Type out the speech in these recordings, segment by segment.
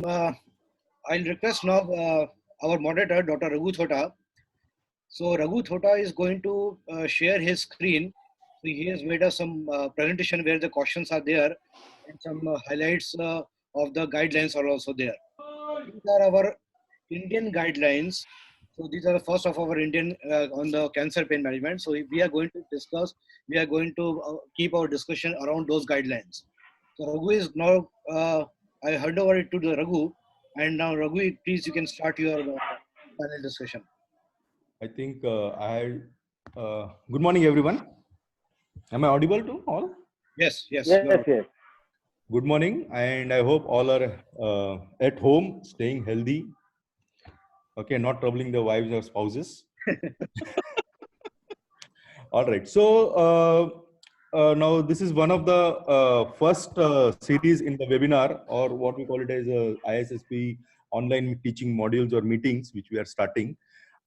uh, I'll request now our moderator, Dr. Raghu Thota. So Raghu Thota is going to share his screen. So he has made us some presentation where the questions are there and some highlights of the guidelines are also there. These are our Indian guidelines. So these are the first of our Indian on the cancer pain management. So we are going to discuss, we are going to keep our discussion around those guidelines. So Raghu is now, I hand over it to the Raghu. And now Raghu, please you can start your panel discussion. I think good morning, everyone. Am I audible to all? Yes, yes. Yes. Good morning, and I hope all are at home, staying healthy. Okay, not troubling the wives or spouses. All right. So now this is one of the first series in the webinar, or what we call it as ISSP online teaching modules or meetings, which we are starting.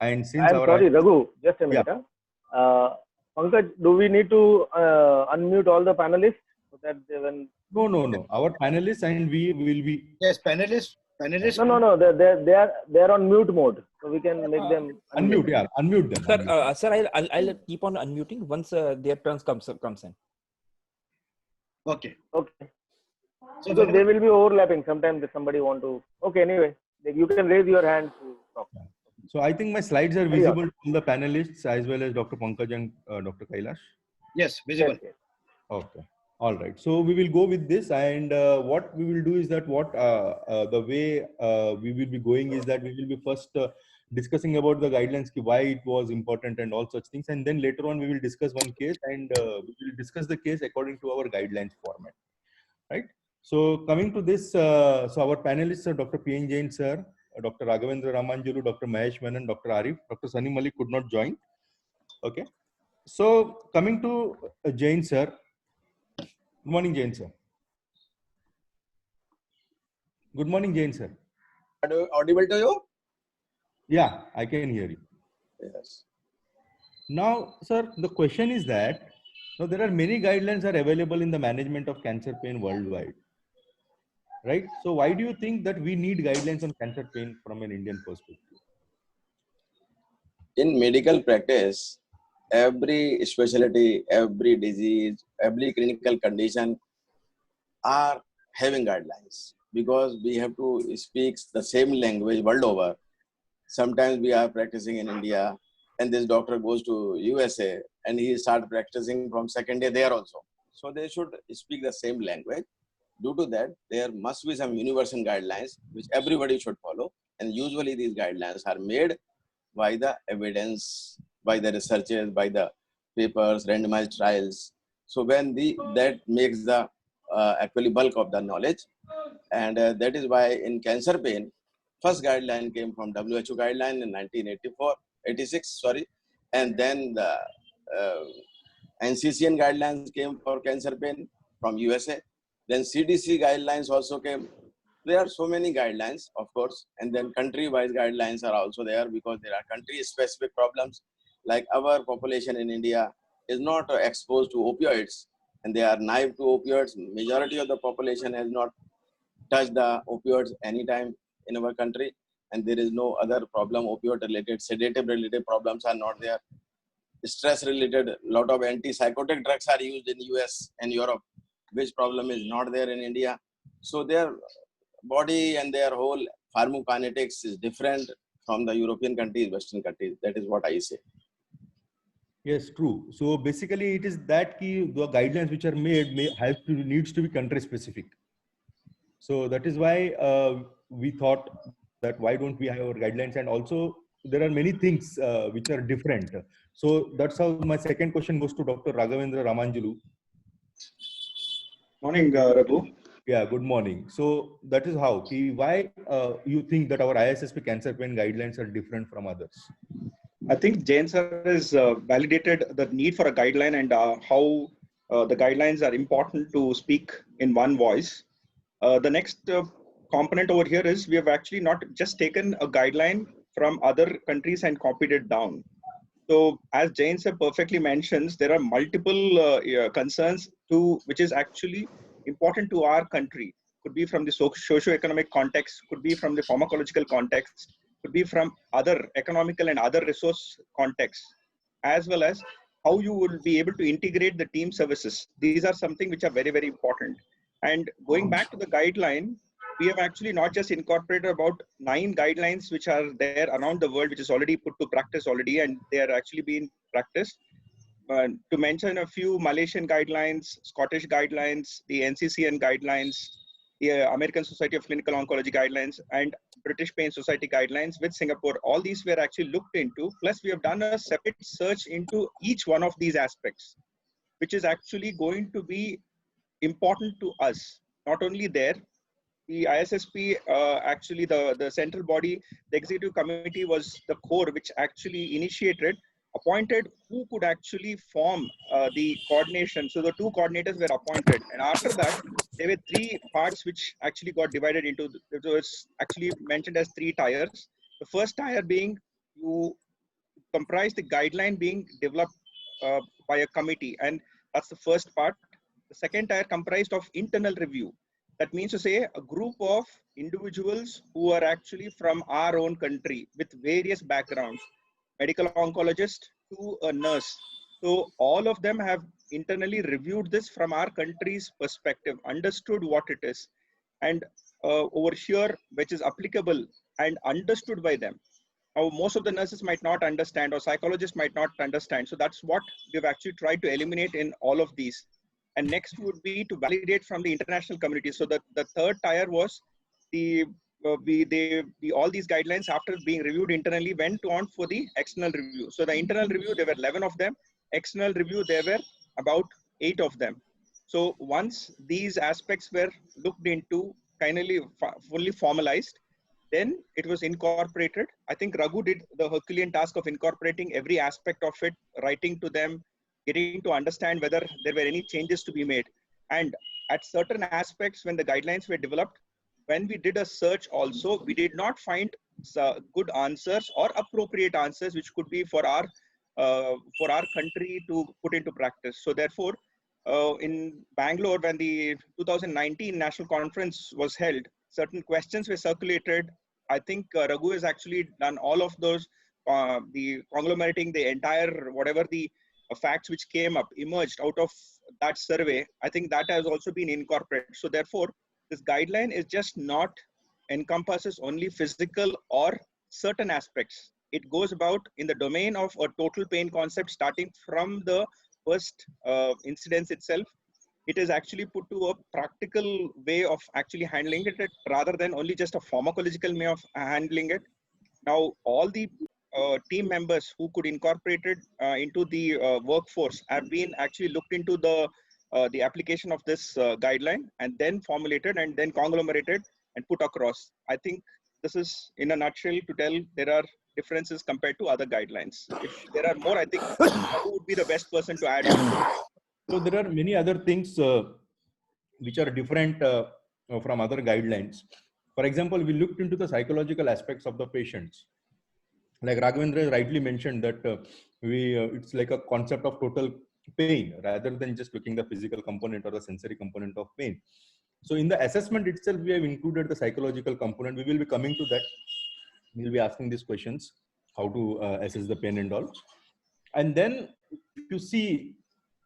And since I'm sorry, Raghu, just a minute. Yeah. Pankaj, do we need to unmute all the panelists so that they when? No. Our panelists and we will be. Yes, panelists. No. They're on mute mode, so we can make them unmute. Yeah, unmute them. Sir, I'll keep on unmuting once their turns comes in. Okay. So they will be overlapping. Sometimes if somebody want to. Okay. Anyway, you can raise your hand to talk. So I think my slides are visible to the panelists as well as Dr. Pankaj and Dr. Kailash. Yes, visible. Yes. Okay. All right. So we will go with this, and what we will do is that the way we will be going is that we will be first discussing about the guidelines, why it was important and all such things, and then later on we will discuss one case and we will discuss the case according to our guidelines format. Right. So coming to this, so our panelists are Dr. P.N. Jain sir, Dr. Raghavendra Ramanjulu, Dr. Mahesh Menon, Dr. Arif, Dr. Sunny Malik could not join. Okay. So coming to Jain sir. Good morning, Jain sir. Good morning, Jain sir. Audible to you? Yeah, I can hear you. Yes. Now, sir, the question is that now there are many guidelines are available in the management of cancer pain worldwide. Right? So why do you think that we need guidelines on cancer pain from an Indian perspective? In medical practice, every specialty, every disease, every clinical condition are having guidelines because we have to speak the same language world over. Sometimes we are practicing in India and this doctor goes to USA and he starts practicing from second day there also. So they should speak the same language. Due to that, there must be some universal guidelines which everybody should follow. And usually these guidelines are made by the evidence, by the researchers, by the papers, randomized trials. So when that makes the actually bulk of the knowledge, and that is why in cancer pain, first guideline came from WHO guideline in 86, and then the NCCN guidelines came for cancer pain from USA. Then CDC guidelines also came. There are so many guidelines, of course, and then country-wise guidelines are also there because there are country-specific problems. Like our population in India is not exposed to opioids, and they are naive to opioids. Majority of the population has not touched the opioids anytime in our country, and there is no other problem opioid-related, sedative-related problems are not there. Stress-related, lot of antipsychotic drugs are used in US and Europe, which problem is not there in India. So their body and their whole pharmacokinetics is different from the European countries, Western countries. That is what I say. Yes, true. So basically, it is that the guidelines which are made needs to be country specific. So that is why we thought that why don't we have our guidelines, and also there are many things which are different. So that's how my second question goes to Dr. Raghavendra Ramanjulu. Morning, Raghu. Yeah, good morning. So that is how, why you think that our ISSP cancer pain guidelines are different from others? I think Jain sir has validated the need for a guideline and how the guidelines are important to speak in one voice. The next component over here is we have actually not just taken a guideline from other countries and copied it down. So as Jain sir perfectly mentions, there are multiple concerns which is actually important to our country. could be from the socio-economic context, could be from the pharmacological context, could be from other economical and other resource contexts, as well as how you will be able to integrate the team services. These are something which are very, very important. And going back to the guideline, we have actually not just incorporated about 9 guidelines which are there around the world, which is already put to practice already, and they are actually being practiced. To mention a few, Malaysian guidelines, Scottish guidelines, the NCCN guidelines, the American Society of Clinical Oncology guidelines, and British Pain Society guidelines with Singapore. All these were actually looked into. Plus, we have done a separate search into each one of these aspects, which is actually going to be important to us. Not only there, the ISSP, actually the central body, the executive committee was the core which actually initiated, appointed who could actually form the coordination. So the 2 coordinators were appointed. And after that, there were 3 parts which actually got divided into, it was actually mentioned as 3 tiers. The first tier being, you comprise the guideline being developed by a committee. And that's the first part. The second tier comprised of internal review. That means to say a group of individuals who are actually from our own country with various backgrounds, medical oncologist to a nurse. So all of them have internally reviewed this from our country's perspective, understood what it is, and over here, which is applicable and understood by them. Now, most of the nurses might not understand, or psychologists might not understand. So that's what we've actually tried to eliminate in all of these. And next would be to validate from the international community. So the third tier was all these guidelines, after being reviewed internally, went on for the external review. So the internal review, there were 11 of them. External review, there were about 8 of them. So once these aspects were looked into, kindly fully formalized, then it was incorporated. I think Raghu did the Herculean task of incorporating every aspect of it, writing to them, getting to understand whether there were any changes to be made. And at certain aspects, when the guidelines were developed, when we did a search also, we did not find good answers or appropriate answers, which could be for our country to put into practice. So therefore, in Bangalore, when the 2019 national conference was held, certain questions were circulated. I think Raghu has actually done all of those, the conglomerating the entire, whatever the facts which came up, emerged out of that survey. I think that has also been incorporated. So therefore, this guideline is just not encompasses only physical or certain aspects. It goes about in the domain of a total pain concept, starting from the first incidence itself. It is actually put to a practical way of actually handling it, rather than only just a pharmacological way of handling it. Now, all the team members who could incorporate it into the workforce have been actually looked into the application of this guideline, and then formulated and then conglomerated and put across. I think this is in a nutshell to tell there are differences compared to other guidelines. If there are more, I think who would be the best person to add on? So there are many other things which are different from other guidelines. For example, we looked into the psychological aspects of the patients. Like Raghavendra rightly mentioned that it's like a concept of total pain rather than just looking the physical component or the sensory component of pain. So in the assessment itself, we have included the psychological component. We will be coming to that. We'll be asking these questions, how to assess the pain and all. And then if you see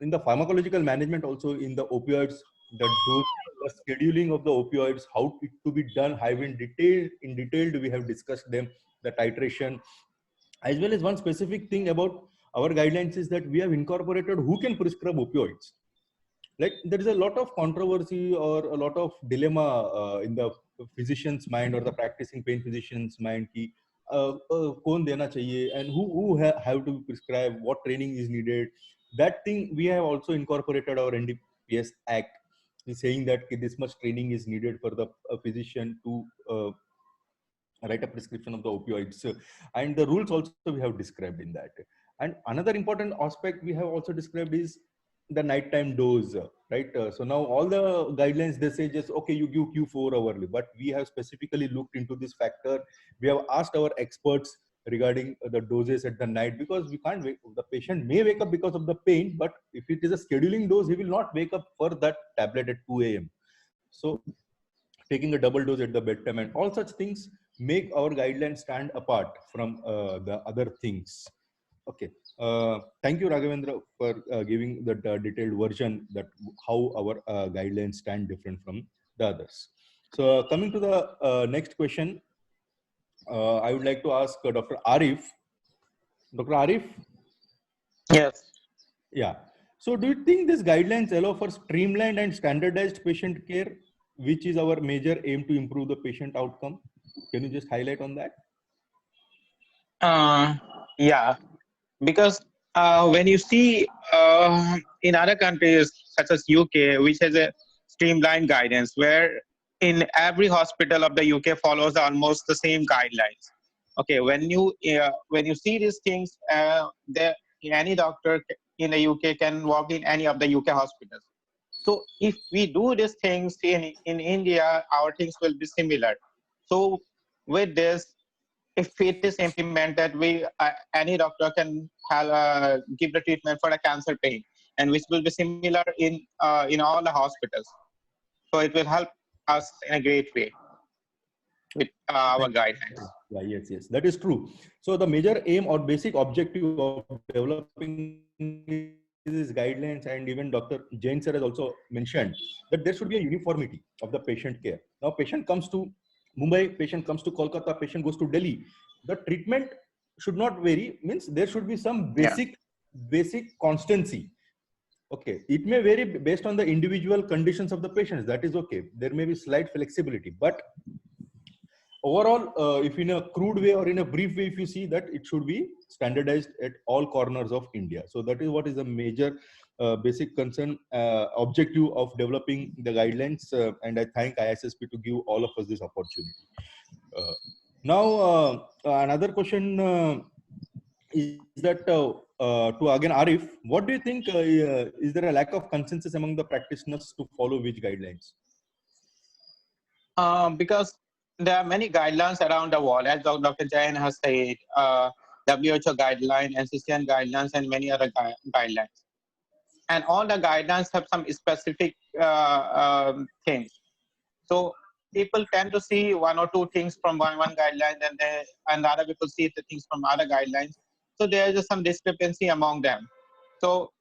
in the pharmacological management also, in the opioids, the scheduling of the opioids, how it to be done, have in detail we have discussed them, the titration, as well as one specific thing about our guidelines is that we have incorporated who can prescribe opioids. Like there is a lot of controversy or a lot of dilemma in the physician's mind or the practicing pain physician's mind ki kaun dena chahiye, and who have to prescribe, what training is needed. That thing we have also incorporated our NDPS Act, saying that this much training is needed for the physician to write a prescription of the opioids, and the rules also we have described in that. And another important aspect we have also described is the nighttime dose, right? So now all the guidelines, they say just okay, you give Q4 hourly, but we have specifically looked into this factor. We have asked our experts regarding the doses at the night, because we can't wake, the patient may wake up because of the pain, but if it is a scheduling dose, he will not wake up for that tablet at 2 a.m. So taking a double dose at the bedtime, and all such things make our guidelines stand apart from the other things. Okay. Thank you, Raghavendra, for giving the detailed version that how our guidelines stand different from the others. So coming to the next question, I would like to ask Dr. Arif. Dr. Arif? Yes. Yeah. So do you think these guidelines allow for streamlined and standardized patient care, which is our major aim to improve the patient outcome? Can you just highlight on that? Yeah, because when you see in other countries such as UK, which has a streamlined guidance, where in every hospital of the UK follows almost the same guidelines. Okay, when you see these things, any doctor in the UK can walk in any of the UK hospitals. So if we do these things in India, our things will be similar. So with this, if it is implemented, any doctor can give the treatment for a cancer pain, and which will be similar in all the hospitals. So it will help us in a great way with our guidelines. Yeah, yes, that is true. So the major aim or basic objective of developing these guidelines, and even Dr. Jain sir has also mentioned that there should be a uniformity of the patient care. Now, patient comes to Mumbai, patient comes to Kolkata, patient goes to Delhi. The treatment should not vary, means there should be some basic constancy. Okay, it may vary based on the individual conditions of the patients. That is okay. There may be slight flexibility, but overall, if in a crude way or in a brief way, if you see that it should be standardized at all corners of India. So that is what is the major basic concern, objective of developing the guidelines. And I thank ISSP to give all of us this opportunity. Now, another question is that to again Arif, what do you think? Is there a lack of consensus among the practitioners to follow which guidelines? Because there are many guidelines around the world, as Dr. Jain has said, WHO guidelines, NCCN guidelines, and many other guidelines. And all the guidelines have some specific things. So people tend to see one or two things from one guideline, and other people see the things from other guidelines. So there is some discrepancy among them. So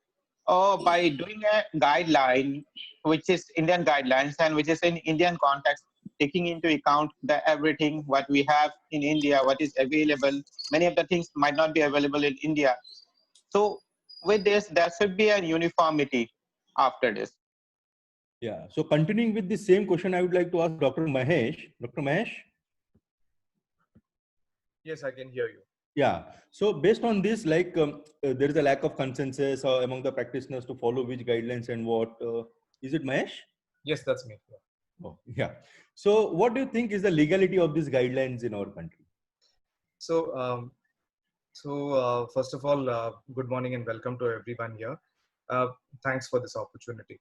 by doing a guideline, which is Indian guidelines and which is in Indian context, taking into account everything what we have in India, what is available, many of the things might not be available in India. So with this, there should be a uniformity after this. Yeah. So continuing with the same question, I would like to ask Dr. Mahesh. Dr. Mahesh? Yes, I can hear you. Yeah. So based on this, like there is a lack of consensus among the practitioners to follow which guidelines and what. Is it Mahesh? Yes, that's me. Oh, yeah. So what do you think is the legality of these guidelines in our country? So, first of all, good morning and welcome to everyone here. Thanks for this opportunity.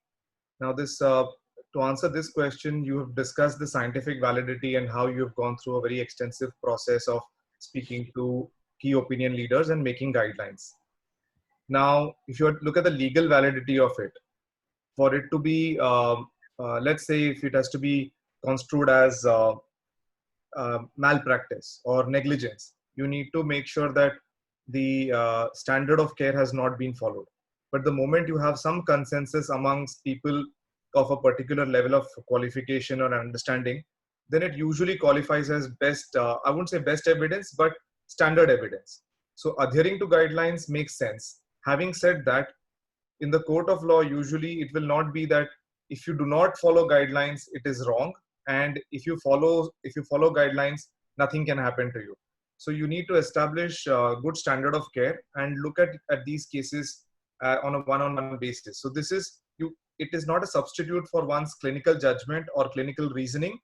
Now, to answer this question, you have discussed the scientific validity and how you have gone through a very extensive process of speaking to key opinion leaders and making guidelines. Now, if you look at the legal validity of it, for it to be, let's say, if it has to be construed as malpractice or negligence, you need to make sure that the standard of care has not been followed. But the moment you have some consensus amongst people of a particular level of qualification or understanding, then it usually qualifies as best, I wouldn't say best evidence, but standard evidence. So adhering to guidelines makes sense. Having said that, in the court of law, usually it will not be that if you do not follow guidelines, it is wrong. And if you follow guidelines, nothing can happen to you. So you need to establish a good standard of care and look at these cases on a one-on-one basis. So it is not a substitute for one's clinical judgment or clinical reasoning,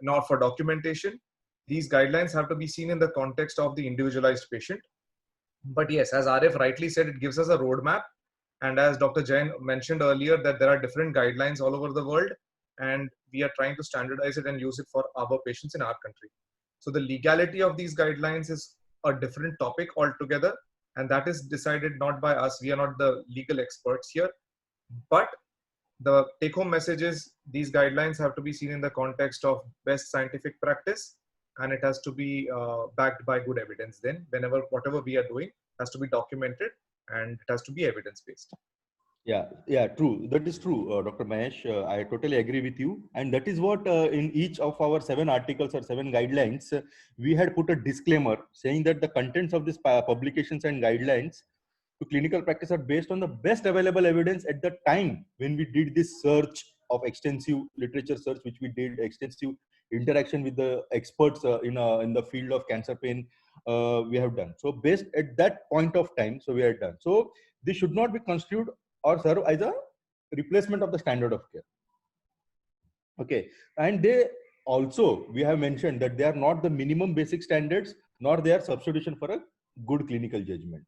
nor for documentation. These guidelines have to be seen in the context of the individualized patient. But yes, as Arif rightly said, it gives us a roadmap. And as Dr. Jain mentioned earlier, that there are different guidelines all over the world, and we are trying to standardize it and use it for our patients in our country. So the legality of these guidelines is a different topic altogether, and that is decided not by us. We are not the legal experts here. But the take-home message is these guidelines have to be seen in the context of best scientific practice, and it has to be backed by good evidence. Then, whenever whatever we are doing has to be documented and it has to be evidence-based. Yeah, true. That is true, Dr. Mahesh. I totally agree with you. And that is what in each of our 7 articles or 7 guidelines, we had put a disclaimer saying that the contents of these publications and guidelines to clinical practice are based on the best available evidence at the time when we did this search of extensive literature search, which we did extensive interaction with the experts in the field of cancer pain. We have done so based at that point of time. So we are done. So this should not be construed or serve as a replacement of the standard of care. Okay, and they also, we have mentioned that they are not the minimum basic standards, nor they are substitution for a good clinical judgment.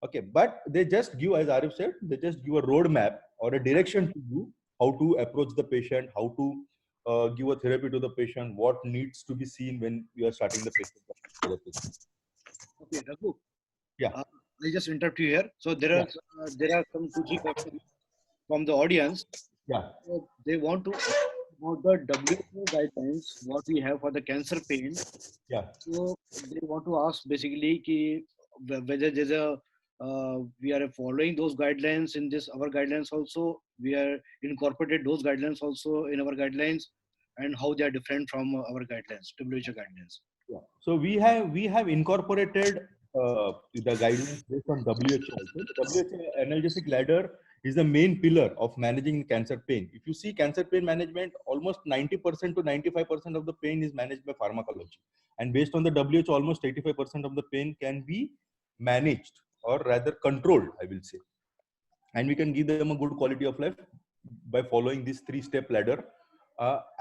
Okay, but they just give, as Arif said, they just give a roadmap or a direction to you how to approach the patient, how to give a therapy to the patient, what needs to be seen when you are starting the patient therapy. Okay, Raghu. Yeah. I just interrupt you here. So there are some 2-3 questions from the audience. Yeah. So they want to ask about the WHO guidelines, what we have for the cancer pain. Yeah. So they want to ask basically whether there's a we are following those guidelines in this our guidelines also. We are incorporated those guidelines also in our guidelines, and how they are different from our guidelines, WHO guidelines. Yeah. So we have incorporated the guidelines based on WHO also. The WHO analgesic ladder is the main pillar of managing cancer pain. If you see cancer pain management, almost 90% to 95% of the pain is managed by pharmacology. And based on the WHO, almost 85% of the pain can be managed or rather controlled, I will say. And we can give them a good quality of life by following this 3-step ladder.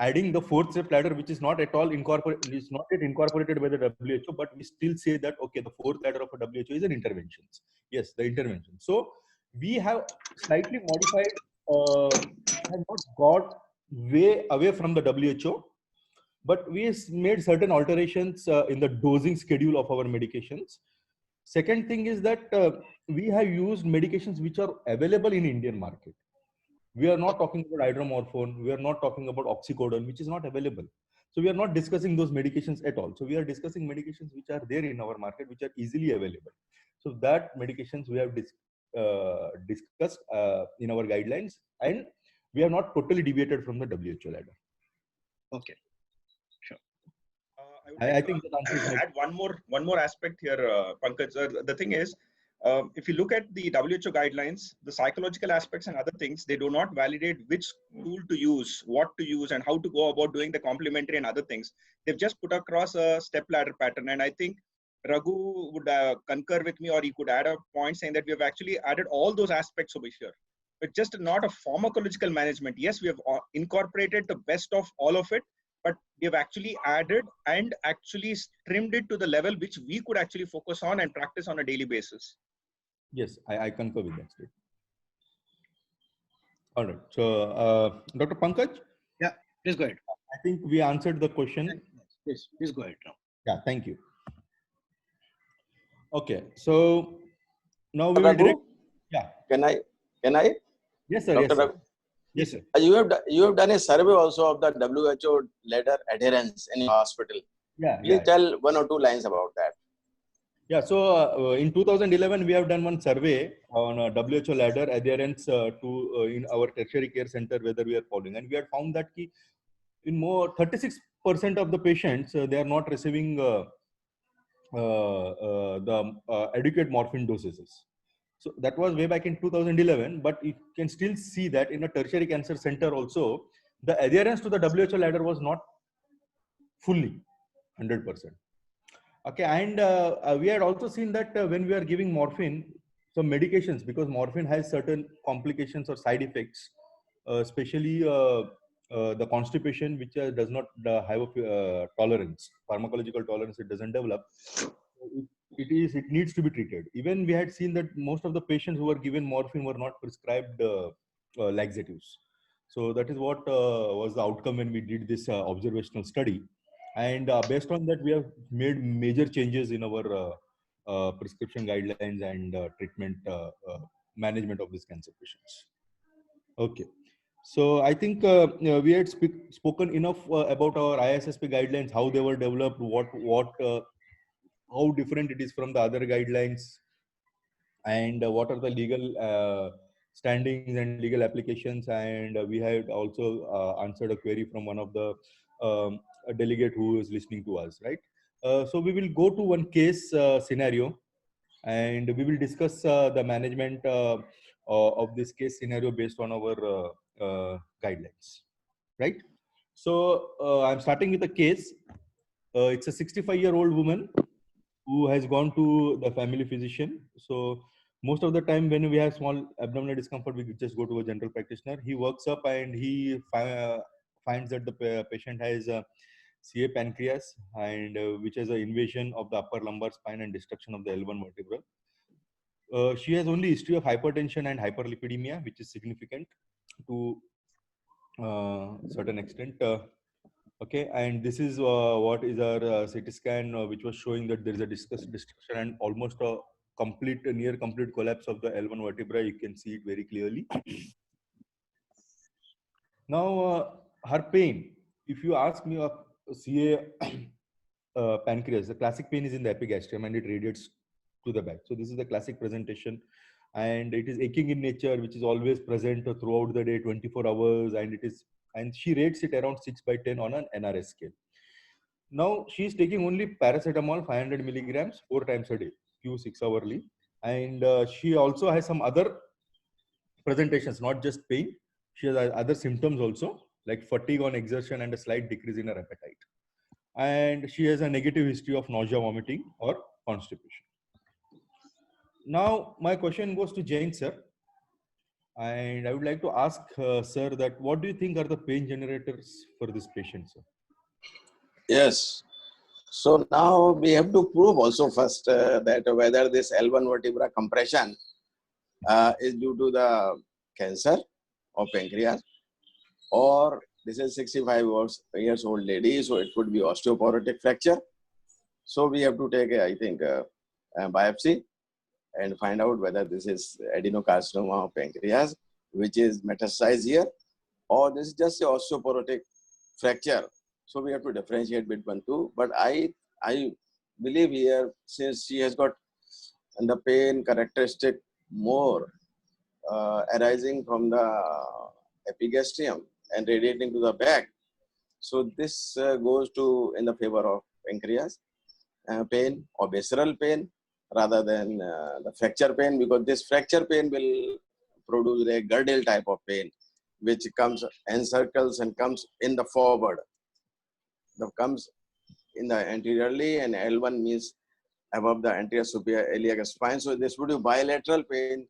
Adding the 4th-step ladder, which is not at all incorporated, is not yet incorporated by the WHO, but we still say that okay, the 4th ladder of a WHO is an intervention. Yes, the intervention. So we have slightly modified, have not got way away from the WHO, but we made certain alterations in the dosing schedule of our medications. Second thing is that we have used medications which are available in Indian market. We are not talking about hydromorphone. We are not talking about oxycodone, which is not available. So we are not discussing those medications at all. So we are discussing medications which are there in our market, which are easily available. So that medications we have discussed in our guidelines, and we have not totally deviated from the WHO ladder. Okay, sure. I think that add one more aspect here, Pankaj. The thing is, if you look at the WHO guidelines, the psychological aspects and other things, they do not validate which tool to use, what to use, and how to go about doing the complementary and other things. They've just put across a step ladder pattern. And I think Raghu would concur with me, or he could add a point saying that we have actually added all those aspects over here. But just not a pharmacological management. Yes, we have incorporated the best of all of it, but we have actually added and actually trimmed it to the level which we could actually focus on and practice on a daily basis. Yes, I concur with that statement. All right. So, Dr. Pankaj? Yeah, please go ahead. I think we answered the question. Yes, please go ahead now. Yeah, thank you. Okay, so now we will direct. Yeah. Can I? Yes, sir. Dr. Yes, sir. Yes, sir. You have done a survey also of the WHO ladder adherence in your hospital. Yeah. Please tell 1 or 2 lines about that. Yeah, so in 2011, we have done one survey on WHO ladder adherence in our tertiary care center, whether we are following. And we had found that in more 36% of the patients, they are not receiving the adequate morphine dosages. So that was way back in 2011, but you can still see that in a tertiary cancer center also, the adherence to the WHO ladder was not fully 100%. Okay, and we had also seen that when we are giving morphine, some medications, because morphine has certain complications or side effects, especially the constipation, which does not have a tolerance, pharmacological tolerance, it doesn't develop. It needs to be treated. Even we had seen that most of the patients who were given morphine were not prescribed laxatives. So that is what was the outcome when we did this observational study. And based on that, we have made major changes in our prescription guidelines and treatment management of these cancer patients. Okay. So I think we had spoken enough about our ISSP guidelines, how they were developed, how different it is from the other guidelines, and what are the legal standings and legal applications. And we had also answered a query from one of the a delegate who is listening to us, right? So we will go to one case scenario, and we will discuss the management of this case scenario based on our guidelines, right? So I'm starting with a case. It's a 65-year-old woman who has gone to the family physician. So most of the time when we have small abdominal discomfort, we just go to a general practitioner. He works up and he finds that the patient has CA pancreas, and which has an invasion of the upper lumbar spine and destruction of the L1 vertebra. She has only history of hypertension and hyperlipidemia, which is significant to certain extent. Okay, and this is what is our CT scan, which was showing that there is a destruction and almost a near complete collapse of the L1 vertebra. You can see it very clearly. Now, her pain, if you ask me, CA pancreas, the classic pain is in the epigastrium and it radiates to the back. So this is the classic presentation, and it is aching in nature, which is always present throughout the day, 24 hours, and she rates it around 6/10 on an NRS scale. Now she is taking only paracetamol 500 milligrams 4 times a day, Q6 hourly, and she also has some other presentations, not just pain. She has other symptoms also, like fatigue on exertion and a slight decrease in her appetite. And she has a negative history of nausea, vomiting, or constipation. Now, my question goes to Jain sir, and I would like to ask sir that what do you think are the pain generators for this patient, sir? Yes. So now we have to prove also first that whether this L1 vertebra compression is due to the cancer of pancreas, or this is 65 years old lady, so it could be osteoporotic fracture. So we have to take, I think, a biopsy and find out whether this is adenocarcinoma of pancreas, which is metastasized here, or this is just a osteoporotic fracture. So we have to differentiate between two. But I believe here, since she has got the pain characteristic more arising from the epigastrium and radiating to the back, so this goes to in the favor of pancreas pain or visceral pain rather than the fracture pain, because this fracture pain will produce a girdle type of pain, which comes encircles and comes in the forward. That comes in the anteriorly, and L1 means above the anterior superior iliac spine. So this would be bilateral pain,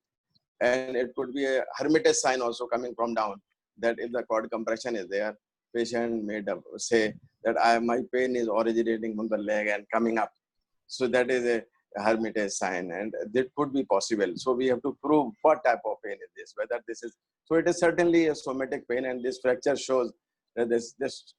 and it could be a Hermitage sign also coming from down, that if the cord compression is there, patient may say that my pain is originating from the leg and coming up. So that is a Hermitage sign, and that could be possible. So we have to prove what type of pain is this, whether this is, so it is certainly a somatic pain, and this fracture shows that this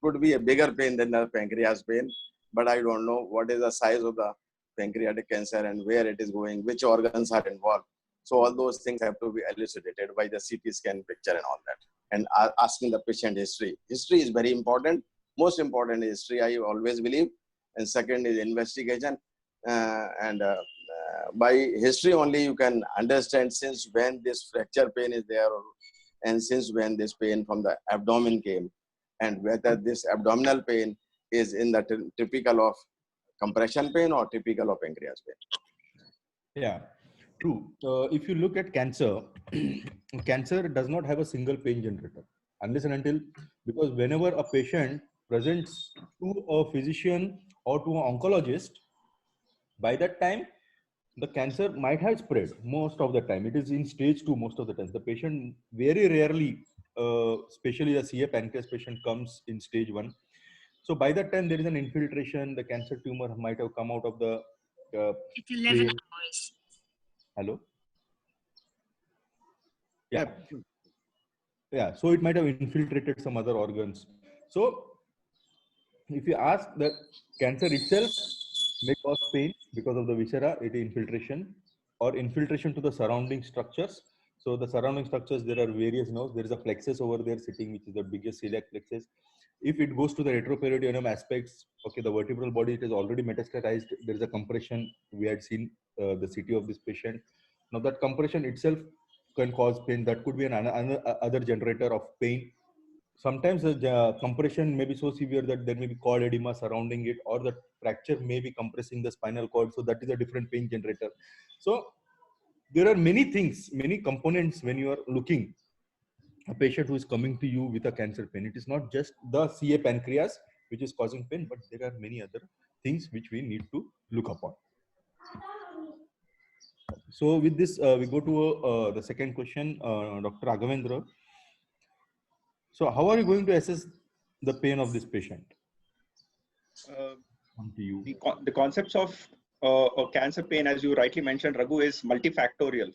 could be a bigger pain than the pancreas pain, but I don't know what is the size of the pancreatic cancer and where it is going, which organs are involved. So all those things have to be elucidated by the CT scan picture and all that, and asking the patient history. History is very important. Most important is history, I always believe. And second is investigation. By history only you can understand since when this fracture pain is there, and since when this pain from the abdomen came, and whether this abdominal pain is in the typical of compression pain or typical of pancreas pain. Yeah, true. If you look at cancer, cancer does not have a single pain generator unless and until, because whenever a patient presents to a physician or to an oncologist, by that time the cancer might have spread. Most of the time it is in stage 2. Most of the times the patient very rarely, especially the CA pancreas patient, comes in stage 1. So by that time there is an infiltration. The cancer tumor might have come out of the it's 11 hours. Hello. Yeah, so it might have infiltrated some other organs. So if you ask, the cancer itself may cause pain because of the viscera, it is infiltration or infiltration to the surrounding structures. So the surrounding structures, there are various nerves. There is a plexus over there sitting, which is the biggest celiac plexus. If it goes to the retroperitoneum aspects, okay, the vertebral body, it is already metastasized. There is a compression. We had seen the CT of this patient. Now that compression itself can cause pain. That could be an other generator of pain. Sometimes the compression may be so severe that there may be cord edema surrounding it, or the fracture may be compressing the spinal cord. So that is a different pain generator. So there are many things, many components when you are looking a patient who is coming to you with a cancer pain. It is not just the CA pancreas which is causing pain, but there are many other things which we need to look upon. So with this, we go to the second question, Dr. Raghavendra. So how are you going to assess the pain of this patient? Come to you. The concepts of cancer pain, as you rightly mentioned, Raghu, is multifactorial.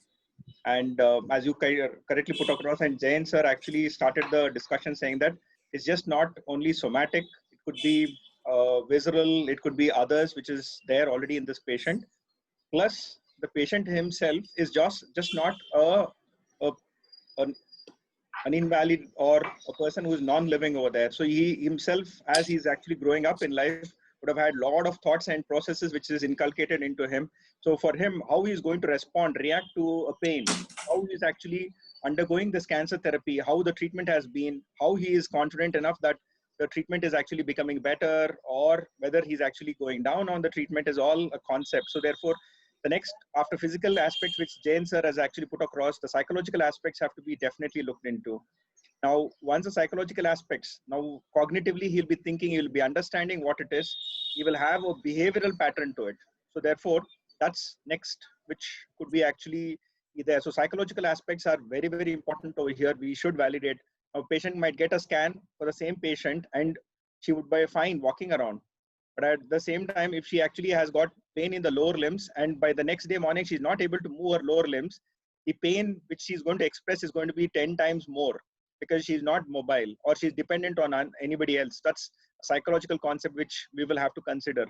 And as you correctly put across, and Jain sir actually started the discussion saying that it's just not only somatic, it could be visceral, it could be others, which is there already in this patient. Plus, the patient himself is just not an invalid or a person who is non-living over there. So he himself, as he's actually growing up in life, would have had a lot of thoughts and processes which is inculcated into him. So for him, how he is going to respond, react to a pain, how he is actually undergoing this cancer therapy, how the treatment has been, how he is confident enough that the treatment is actually becoming better, or whether he's actually going down on the treatment is all a concept. So therefore, the next, after physical aspects, which Jain sir has actually put across, the psychological aspects have to be definitely looked into. Now, once the psychological aspects, now cognitively, he'll be thinking, he'll be understanding what it is. He will have a behavioral pattern to it. So therefore, that's next, which could be actually there. So psychological aspects are very, very important over here. We should validate. A patient might get a scan for the same patient and she would be fine walking around. But at the same time, if she actually has got pain in the lower limbs and by the next day morning, she's not able to move her lower limbs, the pain which she's going to express is going to be 10 times more because she's not mobile or she's dependent on anybody else. That's a psychological concept which we will have to consider.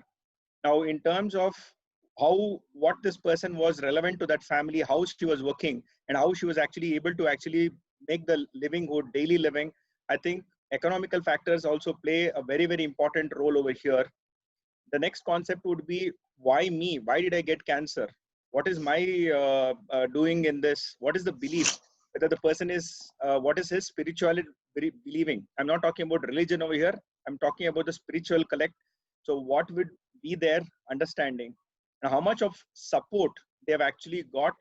Now, in terms of what this person was relevant to that family, how she was working and how she was actually able to actually make the livelihood, daily living, I think economical factors also play a very, very important role over here. The next concept would be, why me? Why did I get cancer? What is my doing in this? What is the belief? Whether the person is, what is his spirituality believing? I'm not talking about religion over here. I'm talking about the spiritual collect. So what would be their understanding? And how much of support they have actually got?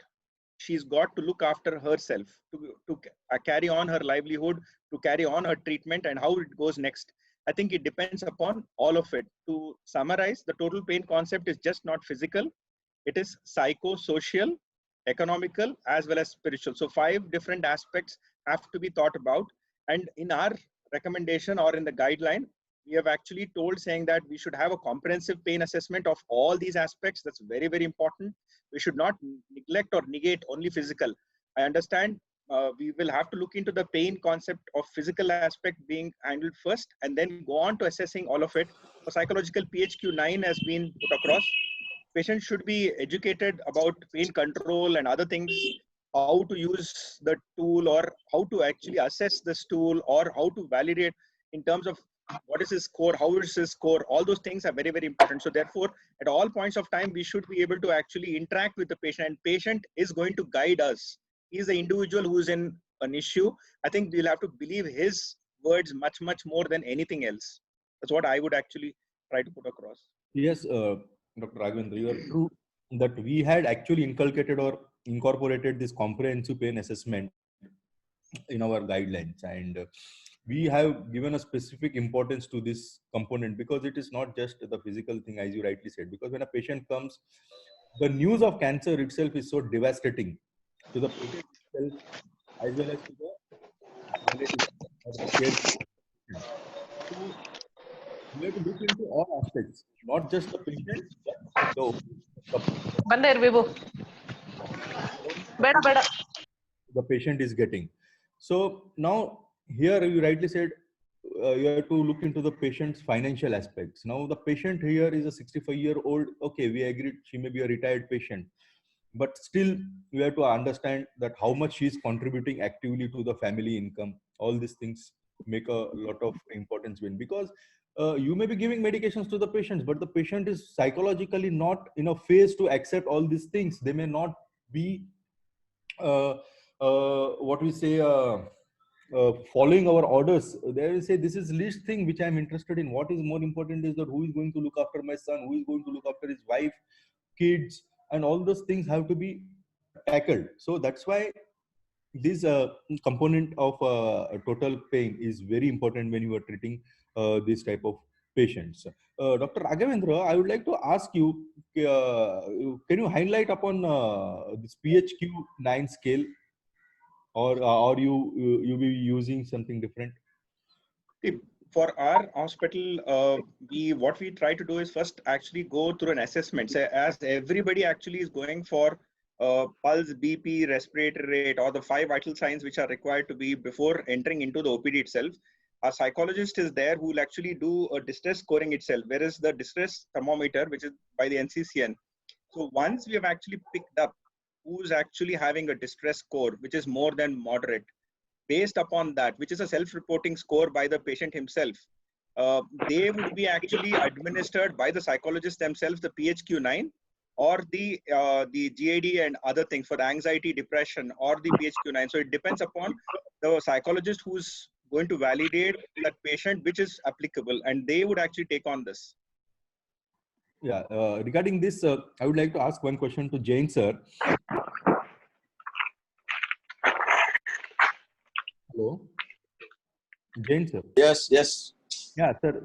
She's got to look after herself, to carry on her livelihood, to carry on her treatment, and how it goes next. I think it depends upon all of it. To summarize, the total pain concept is just not physical. It is psychosocial, economical, as well as spiritual. So 5 different aspects have to be thought about. And in our recommendation or in the guideline, we have actually told saying that we should have a comprehensive pain assessment of all these aspects. That's very, very important. We should not neglect or negate only physical. I understand we will have to look into the pain concept of physical aspect being handled first and then go on to assessing all of it. For psychological, PHQ 9 has been put across. Patients should be educated about pain control and other things, how to use the tool or how to actually assess this tool or how to validate in terms of what is his score, how is his score, all those things are very, very important. So therefore, at all points of time, we should be able to actually interact with the patient, and patient is going to guide us. He's the individual who's in an issue. I think we'll have to believe his words much, much more than anything else. That's what I would actually try to put across. Yes, Dr. Raghavendra, you are true that we had actually inculcated or incorporated this comprehensive pain assessment in our guidelines, and we have given a specific importance to this component because it is not just the physical thing, as you rightly said. Because when a patient comes, the news of cancer itself is so devastating to the patient itself as well as to the relatives or the care. So we have to look into all aspects, not just the patient, but the patient is getting. So now here you rightly said you have to look into the patient's financial aspects. Now the patient here is a 65-year-old. Okay, we agreed she may be a retired patient, but still we have to understand that how much she is contributing actively to the family income. All these things make a lot of importance when, because you may be giving medications to the patients, but the patient is psychologically not in a phase to accept all these things. They may not be what we say following our orders. They will say, this is least thing which I am interested in. What is more important is that who is going to look after my son, who is going to look after his wife, kids, and all those things have to be tackled. So that's why this component of total pain is very important when you are treating this type of patients. Dr. Raghavendra, I would like to ask you, can you highlight upon this PHQ-9 scale, or you be using something different? For our hospital, what we try to do is first actually go through an assessment. So as everybody actually is going for pulse, BP, respiratory rate, or the 5 vital signs which are required to be before entering into the OPD itself, a psychologist is there who will actually do a distress scoring itself, whereas the distress thermometer, which is by the NCCN. So once we have actually picked up who's actually having a distress score, which is more than moderate, based upon that, which is a self-reporting score by the patient himself, they would be actually administered by the psychologists themselves, the PHQ-9 or the GAD and other things for the anxiety, depression, or the PHQ-9. So it depends upon the psychologist who's going to validate that patient, which is applicable, and they would actually take on this. Yeah, regarding this, I would like to ask one question to Jain sir. Hello, Jain sir. Yes, yes. Yeah, sir.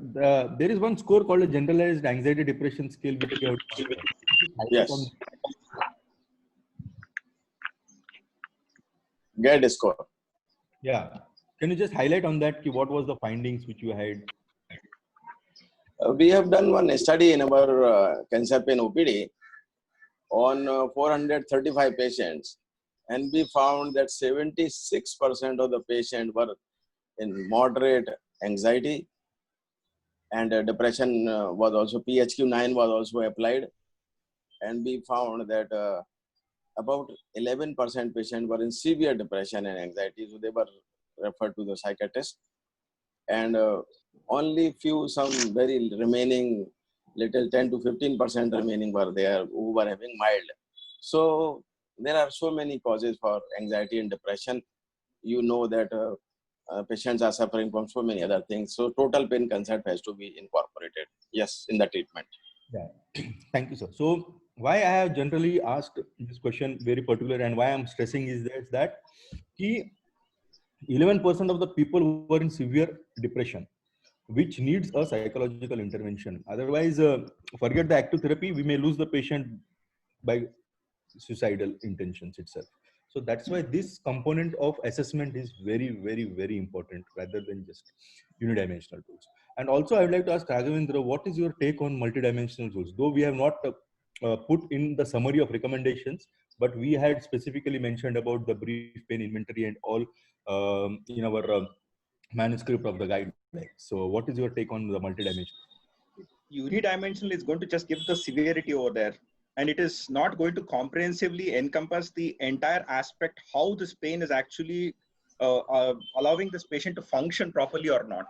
There is one score called a generalized anxiety depression scale, which we have to Yes. GAD score. Yeah. Can you just highlight on that? What was the findings which you had? We have done one study in our cancer pain OPD on 435 patients, and we found that 76% of the patients were in moderate anxiety, and depression was also, PHQ-9 was also applied, and we found that about 11% patients were in severe depression and anxiety, so they were referred to the psychiatrist, and only some very remaining little 10 to 15% remaining were there who were having mild. So there are so many causes for anxiety and depression. You know that patients are suffering from so many other things. So total pain concept has to be incorporated, yes, in the treatment. Yeah. Thank you, sir. So why I have generally asked this question very particular, and why I'm stressing is that 11% of the people who are in severe depression, which needs a psychological intervention. Otherwise, forget the active therapy, we may lose the patient by suicidal intentions itself. So that's why this component of assessment is very, very, very important rather than just unidimensional tools. And also I would like to ask Raghavendra, what is your take on multidimensional tools? Though we have not put in the summary of recommendations, but we had specifically mentioned about the brief pain inventory and all in our manuscript of the guide. So what is your take on the multidimensional? Unidimensional is going to just give the severity over there, and it is not going to comprehensively encompass the entire aspect how this pain is actually allowing this patient to function properly or not.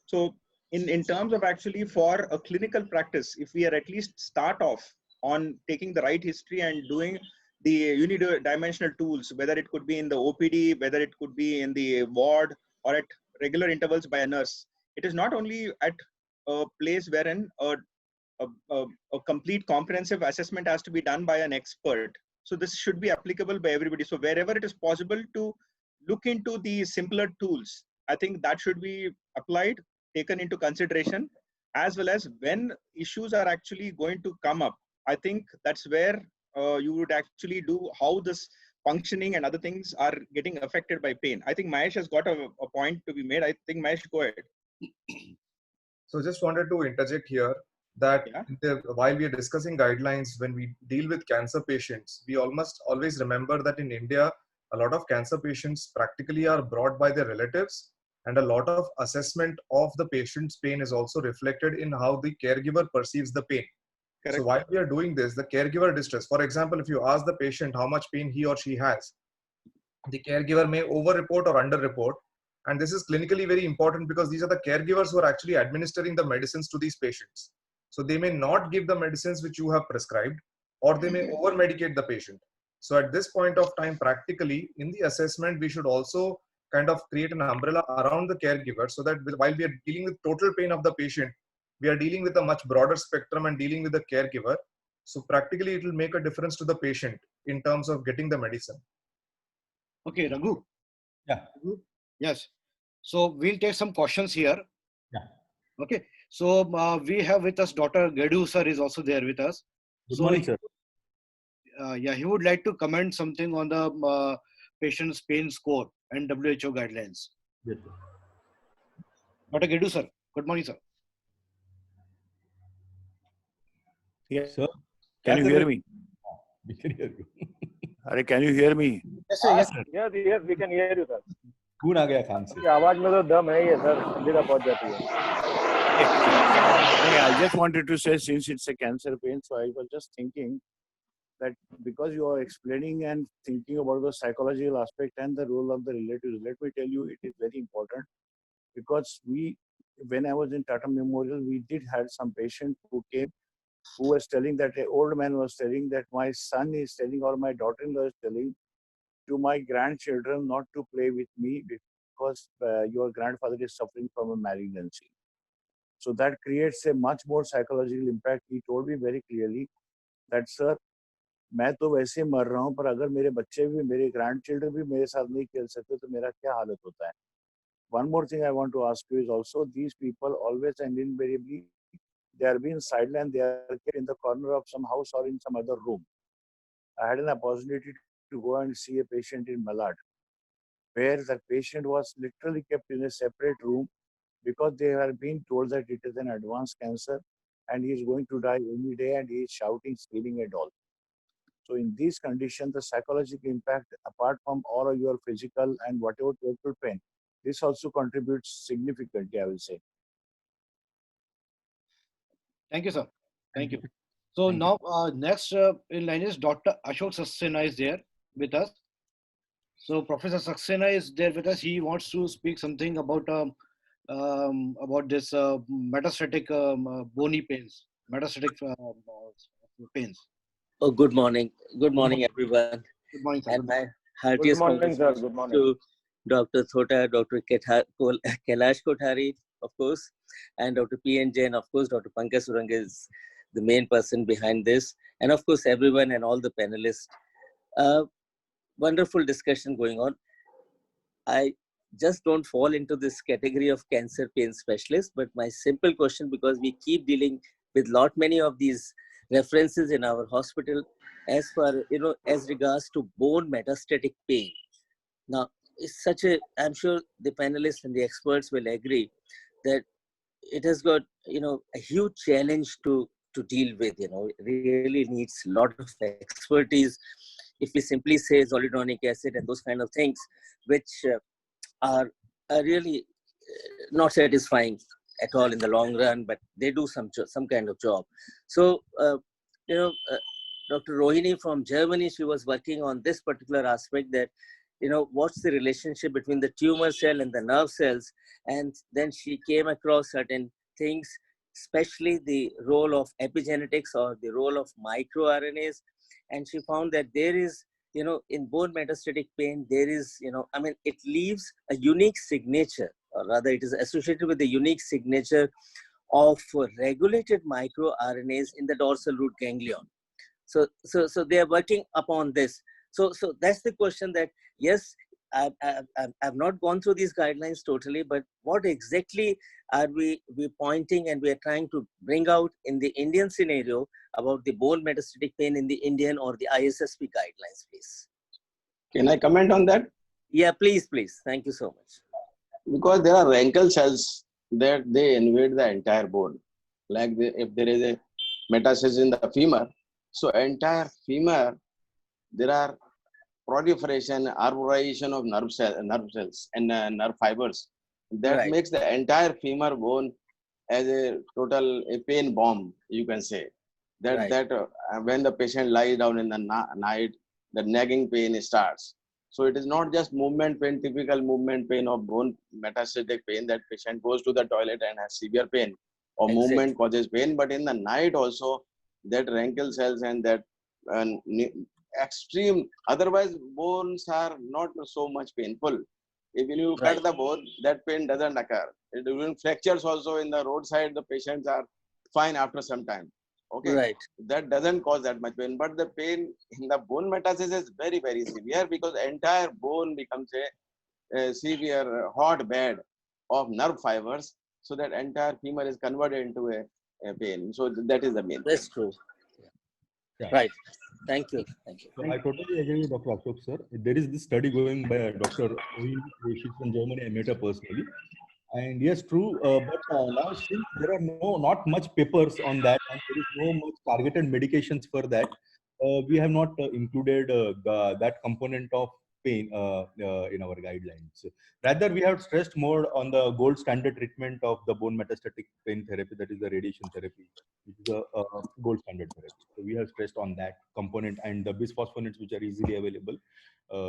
So in terms of actually for a clinical practice, if we are at least start off on taking the right history and doing the unidimensional tools, whether it could be in the OPD, whether it could be in the ward or at regular intervals by a nurse, it is not only at a place wherein a complete comprehensive assessment has to be done by an expert. So this should be applicable by everybody. So wherever it is possible to look into the simpler tools, I think that should be applied, taken into consideration, as well as when issues are actually going to come up. I think that's where you would actually do how this functioning and other things are getting affected by pain. I think Mahesh has got a point to be made. I think Mahesh, go ahead. So just wanted to interject here that while we are discussing guidelines, when we deal with cancer patients, we almost always remember that in India, a lot of cancer patients practically are brought by their relatives, and a lot of assessment of the patient's pain is also reflected in how the caregiver perceives the pain. So while we are doing this, the caregiver distress, for example, if you ask the patient how much pain he or she has, the caregiver may over-report or under-report. And this is clinically very important because these are the caregivers who are actually administering the medicines to these patients. So they may not give the medicines which you have prescribed, or they may over-medicate the patient. So at this point of time, practically in the assessment, we should also kind of create an umbrella around the caregiver so that while we are dealing with total pain of the patient, we are dealing with a much broader spectrum and dealing with the caregiver. So practically it will make a difference to the patient in terms of getting the medicine. Okay, Raghu. Yeah. Yes. So we'll take some questions here. Yeah. Okay. So we have with us Dr. Gedu sir is also there with us. Good So morning, sir. Yeah, he would like to comment something on the patient's pain score and WHO guidelines. Yes, sir. Dr. Gedu sir, good morning, sir. Yes. Sir, Can you hear me? we can hear you. Can you hear me? Yes, sir. Yes, sir. Yes, we can hear you, sir. खून आ गया खान से. आपकी आवाज में तो दम है ये सर, अंधेरा पहुंच जाती है. I just wanted to say, since it's a cancer pain, so I was just thinking that because you are explaining and thinking about the psychological aspect and the role of the relatives, let me tell you, it is very important because when I was in Tata Memorial, we did have some patient who came who was telling that an old man was telling that my son is telling or my daughter-in-law is telling to my grandchildren not to play with me because your grandfather is suffering from a malignancy. So that creates a much more psychological impact. He told me very clearly that, sir, मैं तो वैसे मर रहा हूँ पर अगर मेरे बच्चे भी मेरे grandchildren भी मेरे साथ नहीं खेल सकते तो मेरा क्या हालत होता है. One more thing I want to ask you is also these people always and invariably they are being sidelined, they are kept in the corner of some house or in some other room. I had an opportunity to go and see a patient in Malad, where the patient was literally kept in a separate room because they have been told that it is an advanced cancer and he is going to die any day and he is shouting, screaming and all. So in these conditions, the psychological impact, apart from all of your physical and whatever total pain, this also contributes significantly, I will say. Thank you, sir. Thank you. So now next in line is Dr. Ashok Saxena is there with us. So Professor Saxena is there with us. He wants to speak something about this metastatic bony pains, metastatic pains. Oh, good morning. Good morning, everyone. Good morning, sir. And my heartiest Good morning, sir. congratulations Good morning. to Dr. Thota, Dr. Kailash Kothari, of course, and Dr. P.N. Jain, of course. Dr. Pankaj Suranga is the main person behind this. And of course, everyone and all the panelists. Wonderful discussion going on. I just don't fall into this category of cancer pain specialist, but my simple question, because we keep dealing with many of these references in our hospital as far, as regards to bone metastatic pain. Now, it's I'm sure the panelists and the experts will agree that it has got, a huge challenge to deal with, it really needs a lot of expertise. If we simply say zoledronic acid and those kind of things, which are really not satisfying at all in the long run, but they do some kind of job. So, Dr. Rohini from Germany, she was working on this particular aspect that, what's the relationship between the tumor cell and the nerve cells. And then she came across certain things, especially the role of epigenetics or the role of microRNAs. And she found that there is, in bone metastatic pain, there is, it leaves a unique signature, or rather it is associated with the unique signature of regulated microRNAs in the dorsal root ganglion. So they are working upon this. So that's the question that, yes, I've not gone through these guidelines totally, but what exactly are we pointing and we are trying to bring out in the Indian scenario about the bone metastatic pain in the Indian or the ISSP guidelines, please? Can I comment on that? Yeah, please. Thank you so much. Because there are Rankel cells that they invade the entire bone. Like if there is a metastasis in the femur, so entire femur, there are proliferation, arborization of nerve cells and nerve fibers. That makes the entire femur bone as a pain bomb, you can say. Right. When the patient lies down in the night, the nagging pain starts. So it is not just movement pain, typical movement pain of bone metastatic pain that patient goes to the toilet and has severe pain, or Exactly. movement causes pain. But in the night also, that Rankel cells and that extreme, otherwise bones are not so much painful. If you Right. cut the bone, that pain doesn't occur. Even fractures also in the roadside, the patients are fine after some time. Okay, Right. that doesn't cause that much pain, but the pain in the bone metastasis is very, very severe, because entire bone becomes a severe hotbed of nerve fibers, so that entire femur is converted into a pain. So that is the main thing. That's true. Yeah. Right. Thank you. Thank you. So I totally agree with Dr. Ashok, sir. There is this study going by Dr. She's from Germany. I met her personally. And yes, true. But now since there are not much papers on that, and there is no much targeted medications for that, we have not included that component of pain in our guidelines. Rather, we have stressed more on the gold standard treatment of the bone metastatic pain therapy, that is the radiation therapy, which is a gold standard therapy. So we have stressed on that component and the bisphosphonates, which are easily available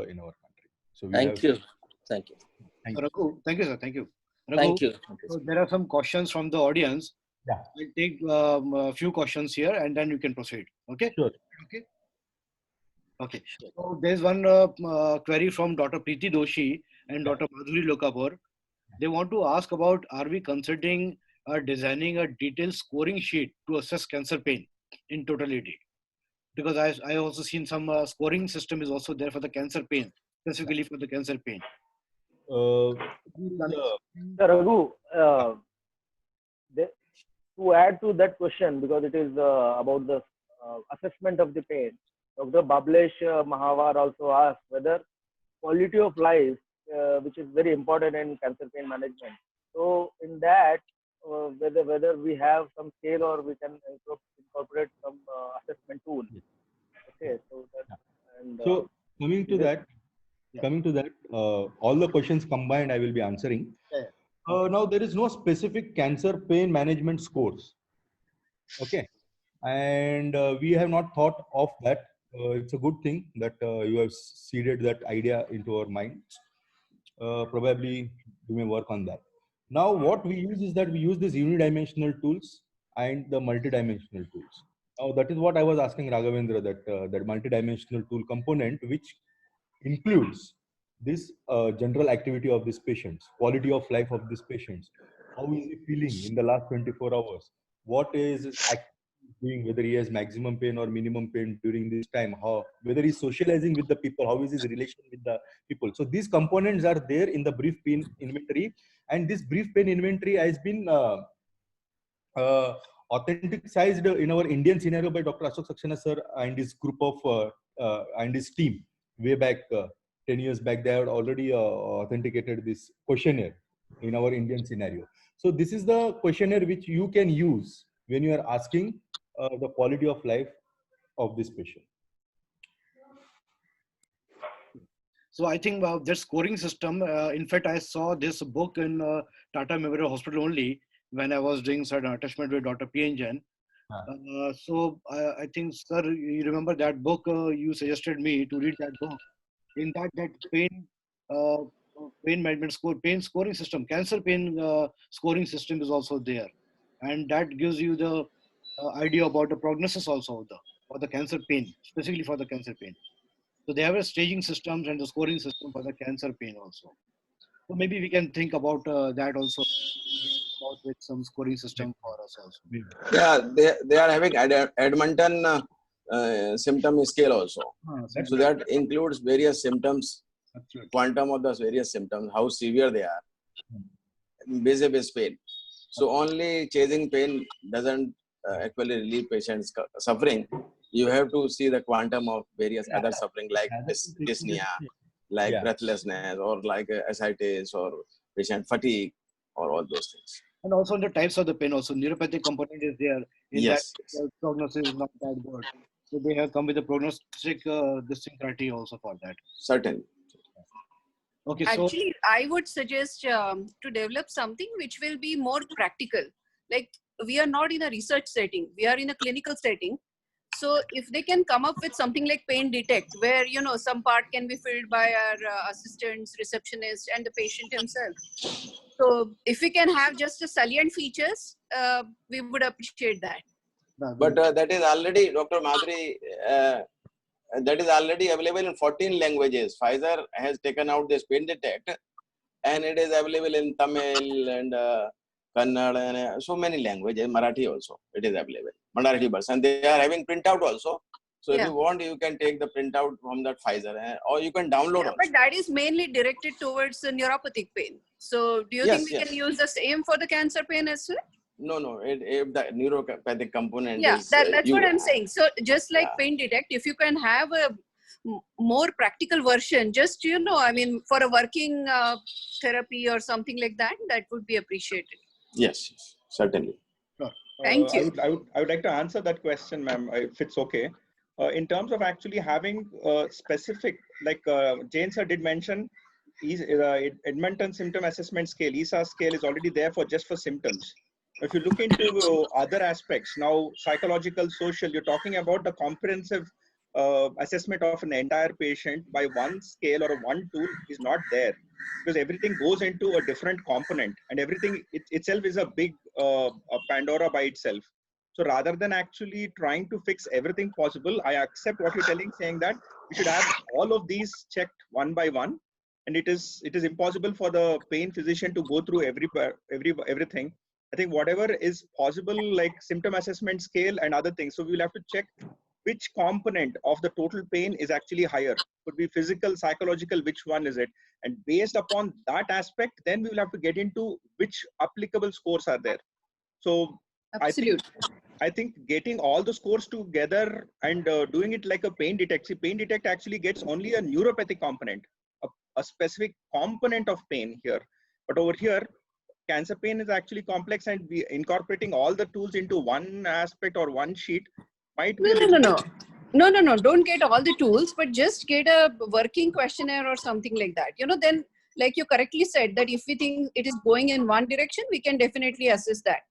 in our country. So we Thank you. Thank you. Thank Raghu, thank you, sir. Thank you. Raghu, Thank you. so there are some questions from the audience. Yeah. We'll take a few questions here and then you can proceed. Okay? Sure. Okay. Okay. So there's one query from Dr. Preeti Doshi and Dr. Madhuri Lokapur. They want to ask about, are we considering designing a detailed scoring sheet to assess cancer pain in totality? Because I also seen some scoring system is also there for the cancer pain, specifically for the cancer pain. Raghu, to add to that question, because it is about the assessment of the pain, Dr. Bablesh Mahavar also asked whether quality of life, which is very important in cancer pain management. So in that, whether we have some scale or we can incorporate some assessment tool. Okay, so that, and so coming to that, all the questions combined, I will be answering. Now there is no specific cancer pain management scores. Okay, and we have not thought of that. It's a good thing that you have seeded that idea into our minds. Probably we may work on that. Now what we use is that we use these unidimensional tools and the multidimensional tools. Now that is what I was asking Raghavendra, that multidimensional tool component, which includes this general activity of these patients, quality of life of these patients. How is he feeling in the last 24 hours? What is his doing, whether he has maximum pain or minimum pain during this time, whether he's socializing with the people, how is his relation with the people. So these components are there in the brief pain inventory, and this brief pain inventory has been authenticized in our Indian scenario by Dr. Ashok Saxena sir and his group of and his team way back 10 years back. They had already authenticated this questionnaire in our Indian scenario. So this is the questionnaire which you can use when you are asking the quality of life of this patient. So I think this scoring system, in fact, I saw this book in Tata Memorial Hospital only when I was doing certain attachment with Dr. P. N. Jain. So I think, sir, you remember that book, you suggested me to read that book. In that pain management score, pain scoring system, cancer pain scoring system is also there. And that gives you the idea about the prognosis also for the cancer pain, specifically for the cancer pain. So they have a staging systems and the scoring system for the cancer pain also. So maybe we can think about that also, with some scoring system for us also. Yeah, they are having Edmonton symptom scale also. So that includes various symptoms, quantum of those various symptoms, how severe they are, base pain. So only chasing pain doesn't actually relieve patients' suffering. You have to see the quantum of various other suffering like dyspnea, like breathlessness, or like ascites, or patient fatigue, or all those things. And also the types of the pain also, neuropathic component is there. In that, prognosis is not that good. So they have come with a prognostic criteria also for that. Certainly. Okay, actually, I would suggest to develop something which will be more practical. Like we are not in a research setting, we are in a clinical setting. So if they can come up with something like pain detect, where some part can be filled by our assistants, receptionist, and the patient himself. So if we can have just the salient features, we would appreciate that. But that is already, Dr. Madhuri, that is already available in 14 languages. Pfizer has taken out this pain detect, and it is available in Tamil and Kannada and so many languages. Marathi also, it is available. Marathi version. They are having printout also. So if you want, you can take the printout from that Pfizer, or you can download also. But that is mainly directed towards the neuropathic pain. So do you think we can use the same for the cancer pain as well? No. If the neuropathic component is... that's what I'm saying. So just like pain detect, if you can have a more practical version, just, I mean, for a working therapy or something like that, that would be appreciated. Yes, certainly. Thank you. I would like to answer that question, ma'am, if it's okay. In terms of actually having specific, like Jane sir did mention, Edmonton Symptom Assessment Scale, ESA scale, is already there for symptoms. If you look into other aspects, now psychological, social, you're talking about the comprehensive assessment of an entire patient by one scale or one tool is not there, because everything goes into a different component, and everything itself is a big a Pandora by itself. So rather than actually trying to fix everything possible, I accept what you're telling, saying that we should have all of these checked one by one, and it is impossible for the pain physician to go through everything. I think whatever is possible, like symptom assessment scale and other things. So we'll have to check which component of the total pain is actually higher. Could be physical, psychological, which one is it? And based upon that aspect, then we will have to get into which applicable scores are there. So I think getting all the scores together and doing it like a pain detect. See, pain detect actually gets only a neuropathic component, a specific component of pain here. But over here, cancer pain is actually complex, and we incorporating all the tools into one aspect or one sheet might be No. Don't get all the tools, but just get a working questionnaire or something like that. Then, like you correctly said, that if we think it is going in one direction, we can definitely assess that.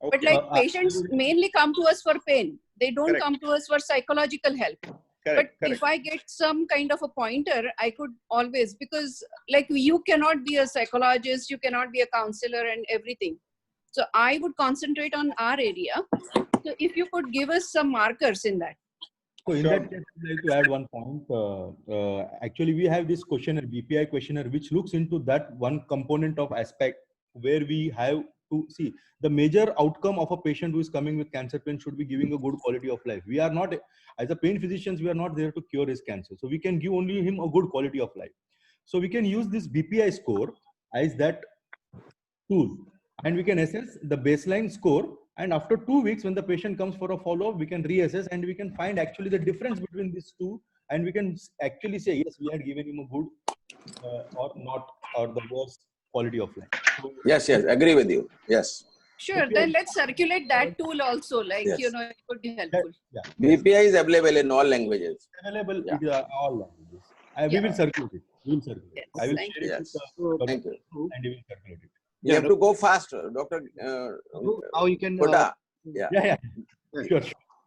Okay. But like patients mainly come to us for pain. They don't come to us for psychological help. But if I get some kind of a pointer, I could always, because like you cannot be a psychologist, you cannot be a counselor and everything. So I would concentrate on our area. So if you could give us some markers in that. So in that case, I'd like to add one point. Actually, we have this questionnaire, BPI questionnaire, which looks into that one component of aspect where we have to see the major outcome of a patient who is coming with cancer pain should be giving a good quality of life. We are not, as a pain physicians, we are not there to cure his cancer. So we can give only him a good quality of life. So we can use this BPI score as that tool, and we can assess the baseline score. And after 2 weeks, when the patient comes for a follow-up, we can reassess and we can find actually the difference between these two. And we can actually say, yes, we had given him a good or not, or the worst quality of life. So, yes, agree with you. Yes. Sure, then let's circulate that tool also, like, it could be helpful. BPI is available in all languages. Available in all languages. We will circulate it. We will circulate it. I will share it with the Thank you. And we will circulate it. You have to go fast, Dr. How you can... Sure.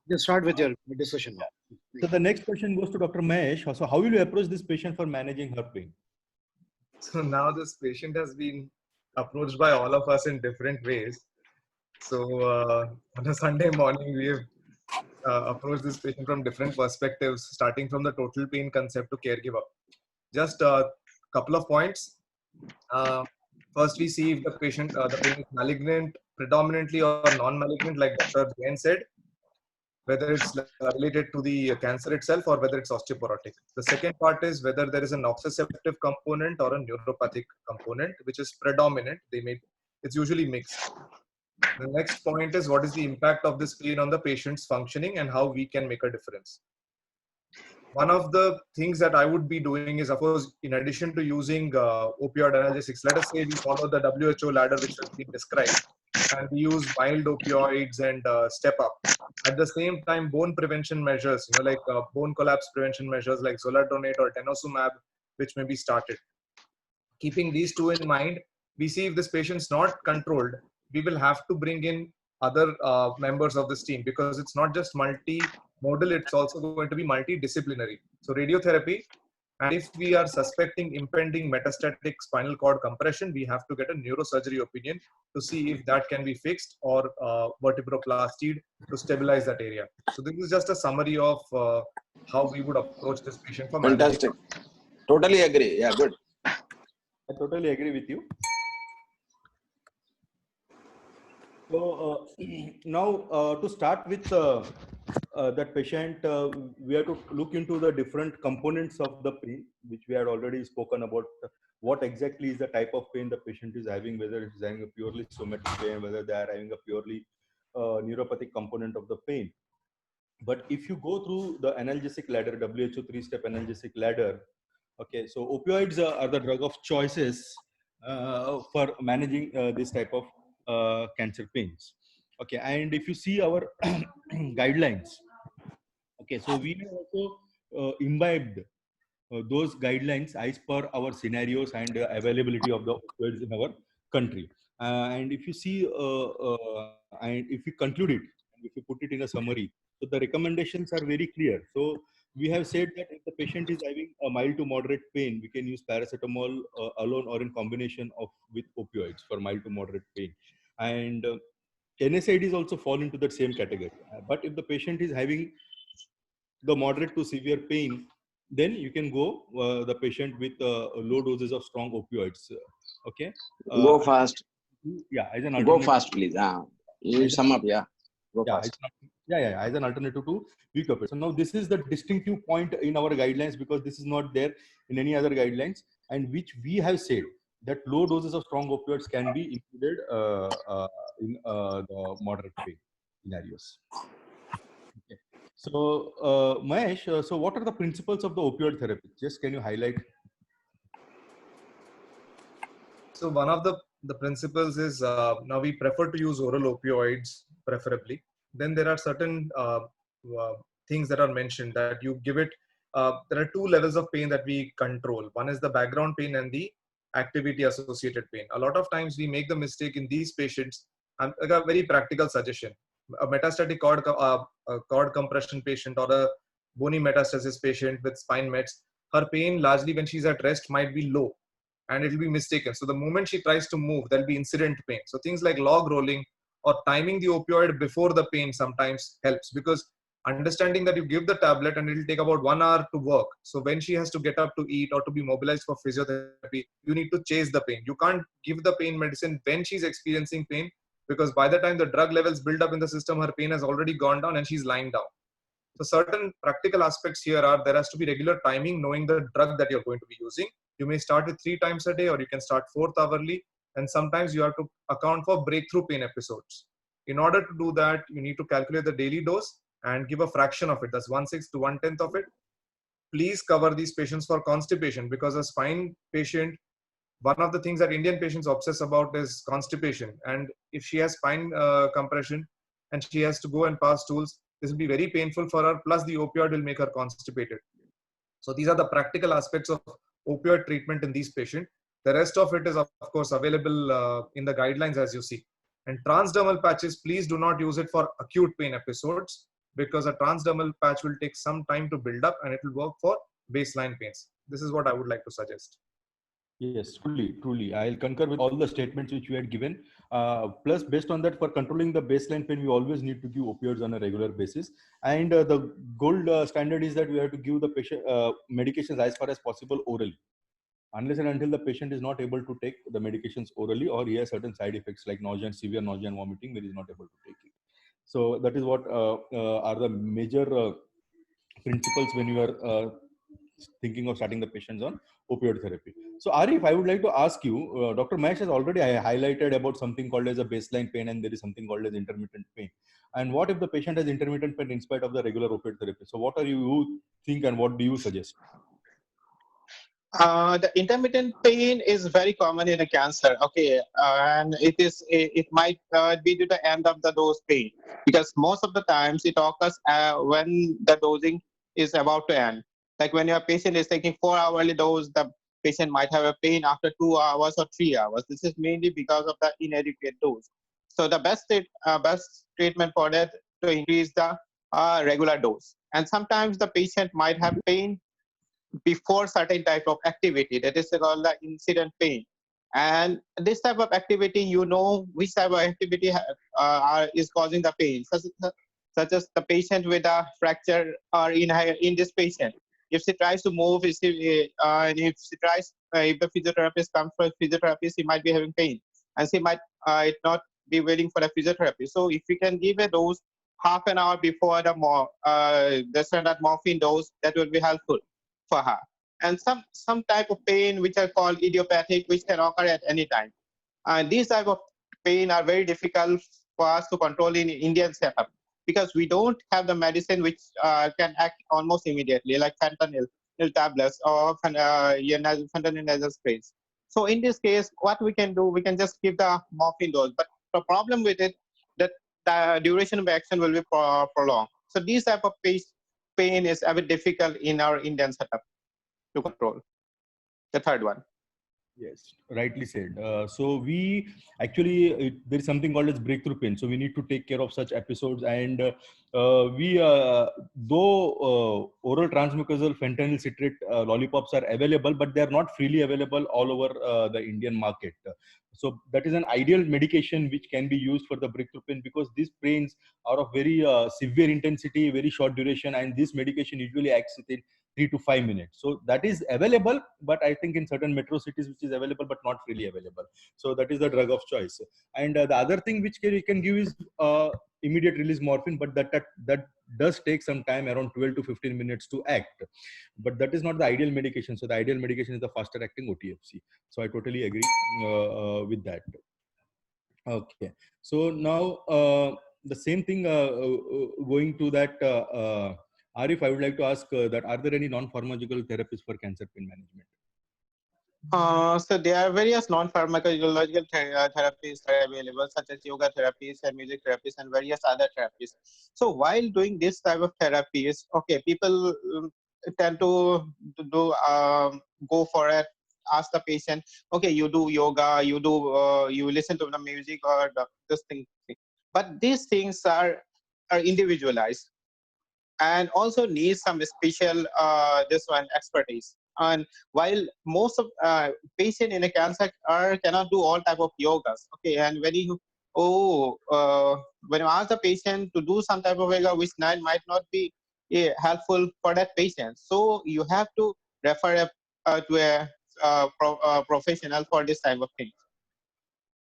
Just start with your discussion now. So the next question goes to Dr. Mahesh. So how will you approach this patient for managing her pain? So now this patient has been approached by all of us in different ways. So on a Sunday morning, we have approached this patient from different perspectives, starting from the total pain concept to caregiver. Just a couple of points. First, we see if the patient, the pain is malignant, predominantly or non-malignant, like Dr. Jain said, whether it's related to the cancer itself or whether it's osteoporotic. The second part is whether there is a nociceptive component or a neuropathic component, which is predominant. It's usually mixed. The next point is what is the impact of this pain on the patient's functioning and how we can make a difference. One of the things that I would be doing is, of course, in addition to using opioid analgesics, let us say we follow the WHO ladder which has been described, and we use mild opioids and step up. At the same time, bone prevention measures, like bone collapse prevention measures like zoledronate or denosumab, which may be started. Keeping these two in mind, we see if this patient's not controlled, we will have to bring in other members of this team, because it's not just multi-modal, it's also going to be multidisciplinary. So radiotherapy, and if we are suspecting impending metastatic spinal cord compression, we have to get a neurosurgery opinion to see if that can be fixed, or vertebroplasty to stabilize that area. So this is just a summary of how we would approach this patient for managing. Fantastic. Totally agree. Yeah, good. I totally agree with you. So now to start with that patient, we have to look into the different components of the pain, which we had already spoken about. What exactly is the type of pain the patient is having, whether it's having a purely somatic pain, whether they are having a purely neuropathic component of the pain. But if you go through the analgesic ladder, WHO 3-step analgesic ladder, okay, so opioids are the drug of choices for managing this type of cancer pains. Okay, and if you see our guidelines, okay, so we have also imbibed those guidelines as per our scenarios and availability of the opioids in our country. And if you see, and if we conclude it, if you put it in a summary, so the recommendations are very clear. So we have said that if the patient is having a mild to moderate pain, we can use paracetamol alone or in combination with opioids for mild to moderate pain. And NSAIDs also fall into that same category. But if the patient is having the moderate to severe pain, then you can go the patient with low doses of strong opioids. Okay. Go fast. Yeah, as an Go alternative. fast, please. You sum up. Yeah. Go fast. As an alternative to weak opioids. So now this is the distinctive point in our guidelines, because this is not there in any other guidelines, and which we have said that low doses of strong opioids can be included in the moderate pain scenarios. Okay. So Mahesh, so what are the principles of the opioid therapy? Just can you highlight? So one of the principles is now we prefer to use oral opioids preferably. Then there are certain things that are mentioned that you give it. There are two levels of pain that we control. One is the background pain and the activity associated pain. A lot of times we make the mistake in these patients. I got a very practical suggestion. A metastatic cord compression patient or a bony metastasis patient with spine mets, her pain largely when she's at rest might be low, and it will be mistaken. So the moment she tries to move, there'll be incident pain. So things like log rolling or timing the opioid before the pain sometimes helps, because understanding that you give the tablet and it'll take about 1 hour to work. So when she has to get up to eat or to be mobilized for physiotherapy, you need to chase the pain. You can't give the pain medicine when she's experiencing pain, because by the time the drug levels build up in the system, her pain has already gone down and she's lying down. So certain practical aspects here are there has to be regular timing, knowing the drug that you're going to be using. You may start with 3 times a day, or you can start 4th hourly. And sometimes you have to account for breakthrough pain episodes. In order to do that, you need to calculate the daily dose and give a fraction of it. That's 1/6 to 1/10 of it. Please cover these patients for constipation, because a spine patient, one of the things that Indian patients obsess about is constipation. And if she has spine compression and she has to go and pass stools, this will be very painful for her. Plus the opioid will make her constipated. So these are the practical aspects of opioid treatment in these patients. The rest of it is of course available in the guidelines, as you see. And transdermal patches, please do not use it for acute pain episodes, because a transdermal patch will take some time to build up and it will work for baseline pains. This is what I would like to suggest. Yes, truly. I'll concur with all the statements which you had given. Plus, based on that, for controlling the baseline pain, we always need to give opioids on a regular basis. And the gold standard is that we have to give the patient medications as far as possible orally, unless and until the patient is not able to take the medications orally, or he has certain side effects like nausea and severe nausea and vomiting where he is not able to take it. So that is what are the major principles when you are thinking of starting the patients on opioid therapy. So Arif, I would like to ask you, Dr. Mahesh has already highlighted about something called as a baseline pain, and there is something called as intermittent pain. And what if the patient has intermittent pain in spite of the regular opioid therapy? So what are you think and what do you suggest? The intermittent pain is very common in a cancer. Okay, and it might be due to end of the dose pain, because most of the times it occurs when the dosing is about to end. Like when your patient is taking 4-hourly dose, the patient might have a pain after 2 hours or 3 hours. This is mainly because of the inadequate dose. So the best treatment for that to increase the regular dose. And sometimes the patient might have pain before certain type of activity, that is called the incident pain. And this type of activity, you know which type of activity is causing the pain, such as the patient with a fracture, or in this patient, if she tries to move, if the physiotherapist comes for physiotherapy, she might be having pain, and she might not be waiting for the physiotherapy. So if we can give a dose half an hour before the standard morphine dose, that will be helpful for her. And some type of pain which are called idiopathic, which can occur at any time. And these type of pain are very difficult for us to control in Indian setup, because we don't have the medicine which can act almost immediately, like fentanyl tablets or fentanyl nasal sprays. So in this case, what we can do, we can just give the morphine dose. But the problem with it, that the duration of action will be prolonged. So these type of pain is a bit difficult in our Indian setup to control. The third one. Yes, rightly said. So we actually, there is something called as breakthrough pain. So we need to take care of such episodes. And though oral transmucosal fentanyl citrate lollipops are available, but they are not freely available all over the Indian market. So that is an ideal medication which can be used for the breakthrough pain, because these pains are of very severe intensity, very short duration, and this medication usually acts within 3 to 5 minutes. So that is available, but I think in certain metro cities which is available but not freely available. So that is the drug of choice. And the other thing which we can give is immediate release morphine, but that does take some time, around 12 to 15 minutes to act. But that is not the ideal medication. So the ideal medication is the faster acting OTFC. So I totally agree with that. Okay. So now the same thing going to that. Arif, I would like to ask that are there any non-pharmacological therapies for cancer pain management? So there are various non-pharmacological therapies that are available, such as yoga therapies and music therapies and various other therapies. So while doing this type of therapies, okay, people tend to go for it. Ask the patient, okay, you do yoga, you listen to the music or this thing. But these things are individualized, and also need some special expertise. And while most of patient in a cancer cannot do all type of yogas, okay, and when you ask the patient to do some type of yoga, which might not be helpful for that patient, so you have to refer to a professional for this type of thing.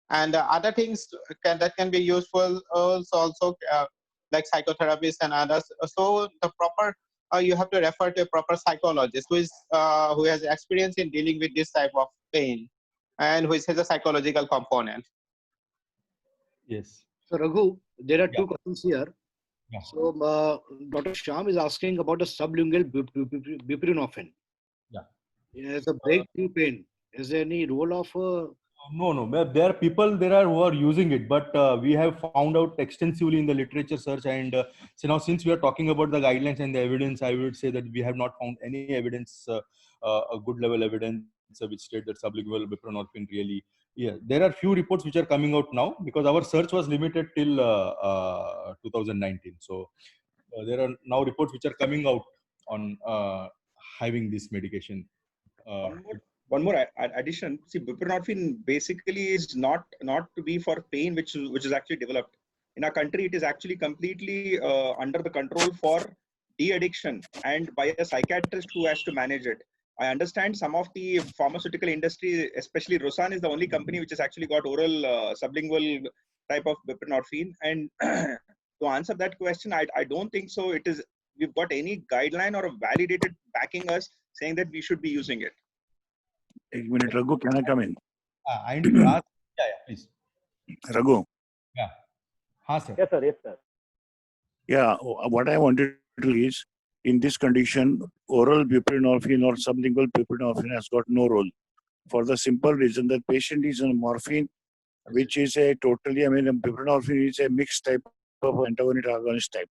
And other things that can be useful also like psychotherapists and others. So the proper you have to refer to a proper psychologist who has experience in dealing with this type of pain and which has a psychological component. Yes. So Raghu, there are two questions here. Yeah. So Dr. Shyam is asking about the sublingual buprenorphine. Yeah. As a breakthrough pain, is there any role of No. There are people who are using it, but we have found out extensively in the literature search. And so now, since we are talking about the guidelines and the evidence, I would say that we have not found any evidence, a good level evidence, which state that sublingual buprenorphine really. Yeah, there are few reports which are coming out now, because our search was limited till 2019. So there are now reports which are coming out on having this medication. One more addition. See, buprenorphine basically is not to be for pain, which is actually developed in our country. It is actually completely under the control for de-addiction and by a psychiatrist who has to manage it. I understand some of the pharmaceutical industry, especially Rosan, is the only company which has actually got oral sublingual type of buprenorphine. And to answer that question, I don't think so. We've got any guideline or a validated backing us saying that we should be using it. एक minute Raghu, can I come in? I need to ask. Yeah, please. Raghu. Yeah. Sir. Yes, sir. Yes, sir. Yeah, what I wanted to is, in this condition, oral buprenorphine or sublingual buprenorphine has got no role, for the simple reason that patient is on morphine, which is buprenorphine is a mixed type of antagonist-agonist type.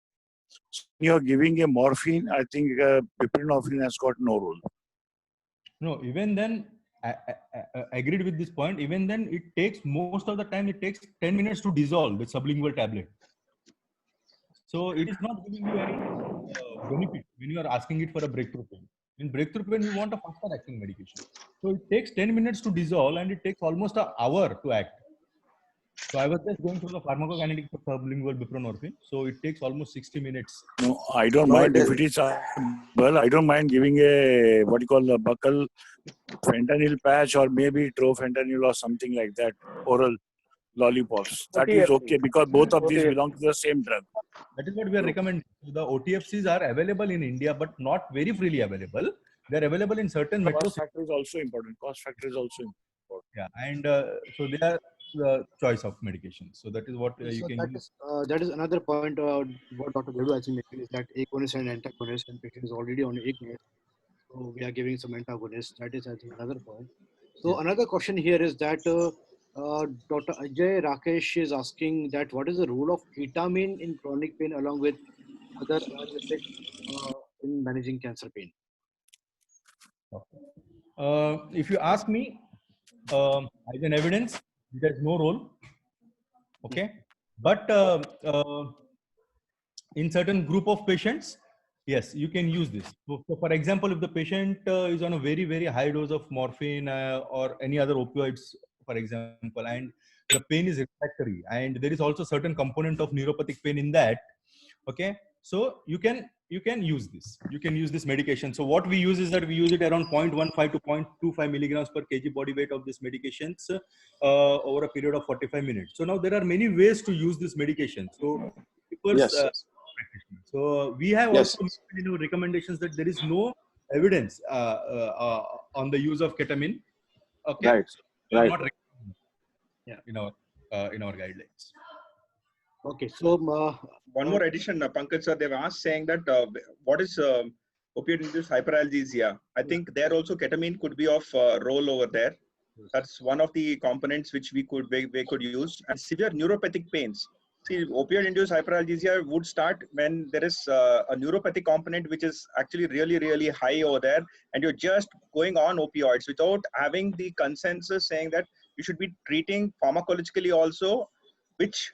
So when you are giving a morphine, I think buprenorphine has got no role. No, even then, agreed with this point. Even then, it takes most of the time, it takes 10 minutes to dissolve the sublingual tablet. So it is not giving you any benefit when you are asking it for a breakthrough pain. In breakthrough pain, we want a faster acting medication. So it takes 10 minutes to dissolve and it takes almost an hour to act. So I was just going through the pharmacokinetics of sublingual buprenorphine. So it takes almost 60 minutes. No, I don't No, mind it if is. it is well, I don't mind giving a what you call a buccal fentanyl patch or maybe trofentanyl or something like that, oral lollipops. That is OTFC. okay because both of these OTFC. belong to the same drug. That is what we are recommending. So the OTFCs are available in India, but not very freely available. They are available in certain metro Cost cities. factor is also important. Cost factor is also important. Yeah, and so they are the choice of medications. So that is what you So can use. that is another point. What Dr. Dedu actually mentioned is that agonist and antagonist, and patient is already on agonist. So we are giving some antagonist. That is, I think, another point. So another question here is that Dr. Ajay Rakesh is asking that what is the role of ketamine in chronic pain along with other analgesics in managing cancer pain? If you ask me, as an evidence, there is no role. Okay, but in certain group of patients, yes, you can use this. So for example, if the patient is on a very high dose of morphine or any other opioids, for example, and the pain is refractory, and there is also certain component of neuropathic pain in that. Okay, so you can use this. You can use this medication. So what we use is that we use it around 0.15 to 0.25 milligrams per kg body weight of these medications over a period of 45 minutes. So now there are many ways to use this medication. So Yes, yes. so we have Yes. also made recommendations that there is no evidence on the use of ketamine. Okay, Right, so we are right. not recommending in our guidelines. Okay, so One more addition, Pankaj sir, they've asked saying that what is opioid-induced hyperalgesia? I think there also ketamine could be of role over there. That's one of the components which we could use. And severe neuropathic pains. See, opioid-induced hyperalgesia would start when there is a neuropathic component which is actually really high over there, and you're just going on opioids without having the consensus saying that you should be treating pharmacologically also, which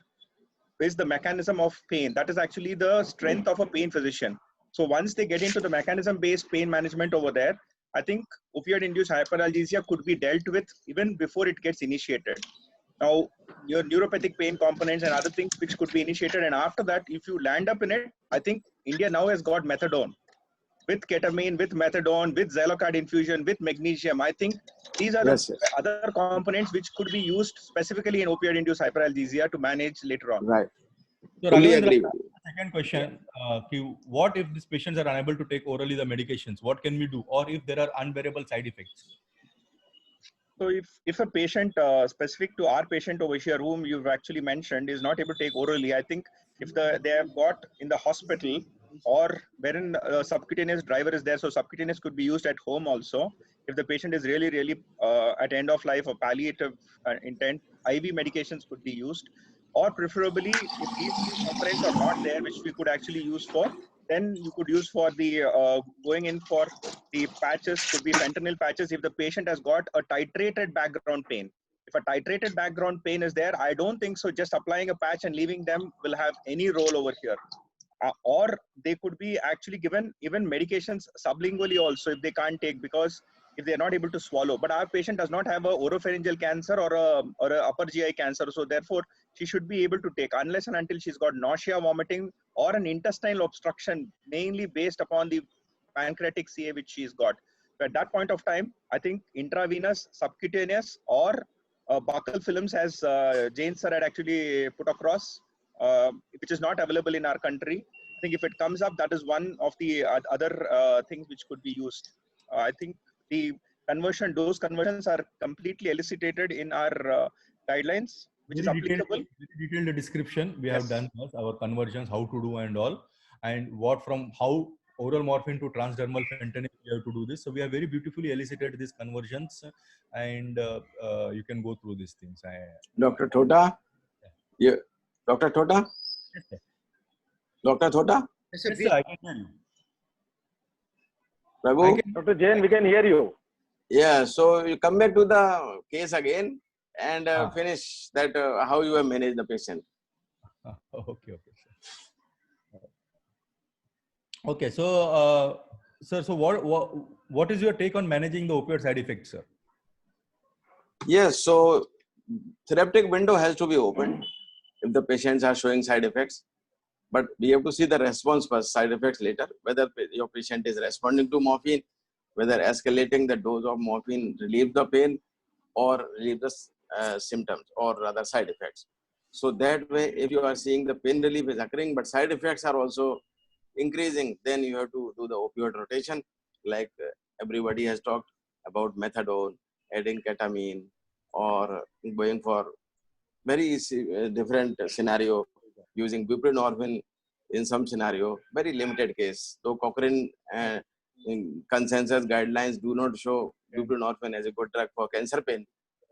is the mechanism of pain. That is actually the strength of a pain physician. So once they get into the mechanism-based pain management over there, I think opioid-induced hyperalgesia could be dealt with even before it gets initiated. Now, your neuropathic pain components and other things which could be initiated, and after that, if you land up in it, I think India now has got methadone. With ketamine, with methadone, with Zolocard infusion, with magnesium, I think these are Yes, the yes. other components which could be used specifically in opioid-induced hyperalgesia to manage later on. Right. So Fully Raghavendra, agree with you. second question, what if these patients are unable to take orally the medications? What can we do? Or if there are unbearable side effects? So if a patient specific to our patient over here, whom you've actually mentioned, is not able to take orally, I think if they have got in the hospital or wherein a subcutaneous driver is there, so subcutaneous could be used at home also. If the patient is really at end of life or palliative intent, IV medications could be used. Or preferably, if these two components are not there, which we could actually use for, then you could use for the going in for the patches, could be fentanyl patches if the patient has got a titrated background pain. If a titrated background pain is there, I don't think so just applying a patch and leaving them will have any role over here. Or they could be actually given even medications sublingually also if they can't take, because if they're not able to swallow. But our patient does not have a oropharyngeal cancer or a upper GI cancer, so therefore she should be able to take unless and until she's got nausea, vomiting, or an intestinal obstruction, mainly based upon the pancreatic CA which she's got. So at that point of time, I think intravenous, subcutaneous, or buccal films, as Jain sir had actually put across, which is not available in our country. I think if it comes up, that is one of the other things which could be used. I think the those conversions are completely elucidated in our guidelines, which is applicable. Very detailed description we have done as our conversions, how to do and all, and what from how oral morphine to transdermal fentanyl we have to do this. So we have very beautifully elicited these conversions, and you can go through these things. Dr. Thota? Yeah. Dr. Thota? Yes, sir. Dr. Thota? Yes, sir, Yes, sir, I can hear you. Prabhu? Dr. Jain, we can hear you. Yeah, so you come back to the case again and finish that how you have managed the patient. Okay. Okay, so sir, so what is your take on managing the opioid side effects, sir? Yes, so therapeutic window has to be opened if the patients are showing side effects. But we have to see the response first, side effects later, whether your patient is responding to morphine, whether escalating the dose of morphine relieves the pain or relieve the symptoms or rather side effects. So that way, if you are seeing the pain relief is occurring, but side effects are also increasing, then you have to do the opioid rotation, like everybody has talked about methadone, adding ketamine, or going for very different scenario using buprenorphine in some scenario, very limited case. Though Cochrane consensus guidelines do not show buprenorphine as a good drug for cancer pain,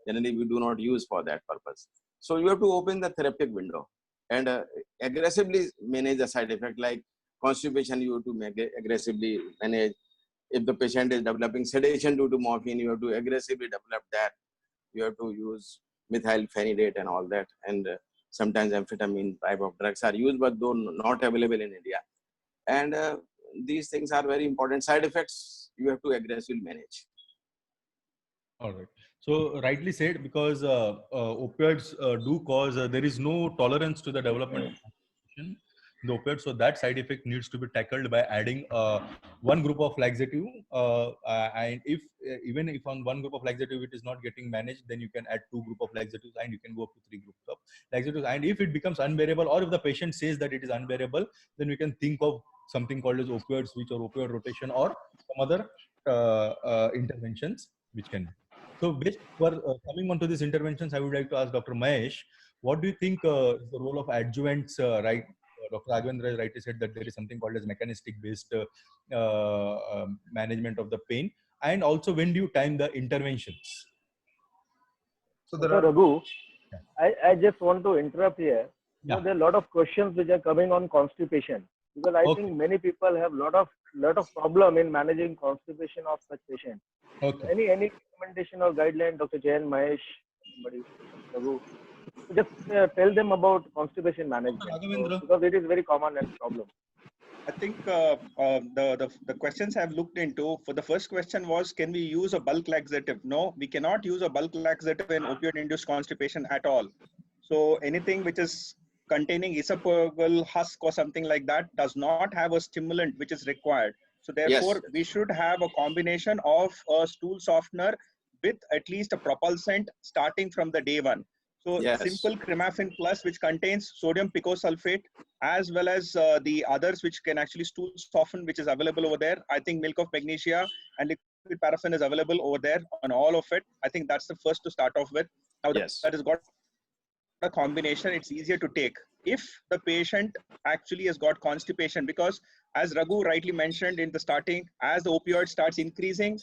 generally we do not use for that purpose. So you have to open the therapeutic window and aggressively manage the side effect, like constipation you have to aggressively manage. If the patient is developing sedation due to morphine, you have to aggressively develop that. You have to use methylphenidate and all that, and sometimes amphetamine type of drugs are used, but though not available in India. And these things are very important. Side effects you have to aggressively manage. All right. So rightly said, because opioids do cause, there is no tolerance to the development of constipation in the opioid. So that side effect needs to be tackled by adding one group of laxative. And if even if on one group of laxative it is not getting managed, then you can add two group of laxatives and you can go up to 3 groups of laxatives. And if it becomes unbearable, or if the patient says that it is unbearable, then we can think of something called as opioid switch or opioid rotation or some other interventions which can. So, based for coming on to these interventions, I would like to ask Dr. Mahesh, what do you think is the role of adjuvants, right? Dr. Raghavendra has rightly said that there is something called as mechanistic based management of the pain. And also, when do you time the interventions? So So Raghu, I just want to interrupt here. You know, there are a lot of questions which are coming on constipation, because I think many people have lot of problem in managing constipation of such patients. Okay. Any recommendation or guideline, Dr. Jain, Mahesh, somebody, Raghu, just tell them about constipation management, because it is very common and problem. I think the questions I've looked into, for the first question was, can we use a bulk laxative? No, we cannot use a bulk laxative in opioid-induced constipation at all. So anything which is containing esophageal husk or something like that does not have a stimulant which is required. So therefore, we should have a combination of a stool softener with at least a propulsant starting from the day one. So simple Crimafin Plus, which contains sodium picosulfate, as well as the others which can actually stool soften, which is available over there. I think milk of magnesia and liquid paraffin is available over there on all of it. I think that's the first to start off with. Now that has got a combination, it's easier to take. If the patient actually has got constipation, because as Raghu rightly mentioned in the starting, as the opioid starts increasing,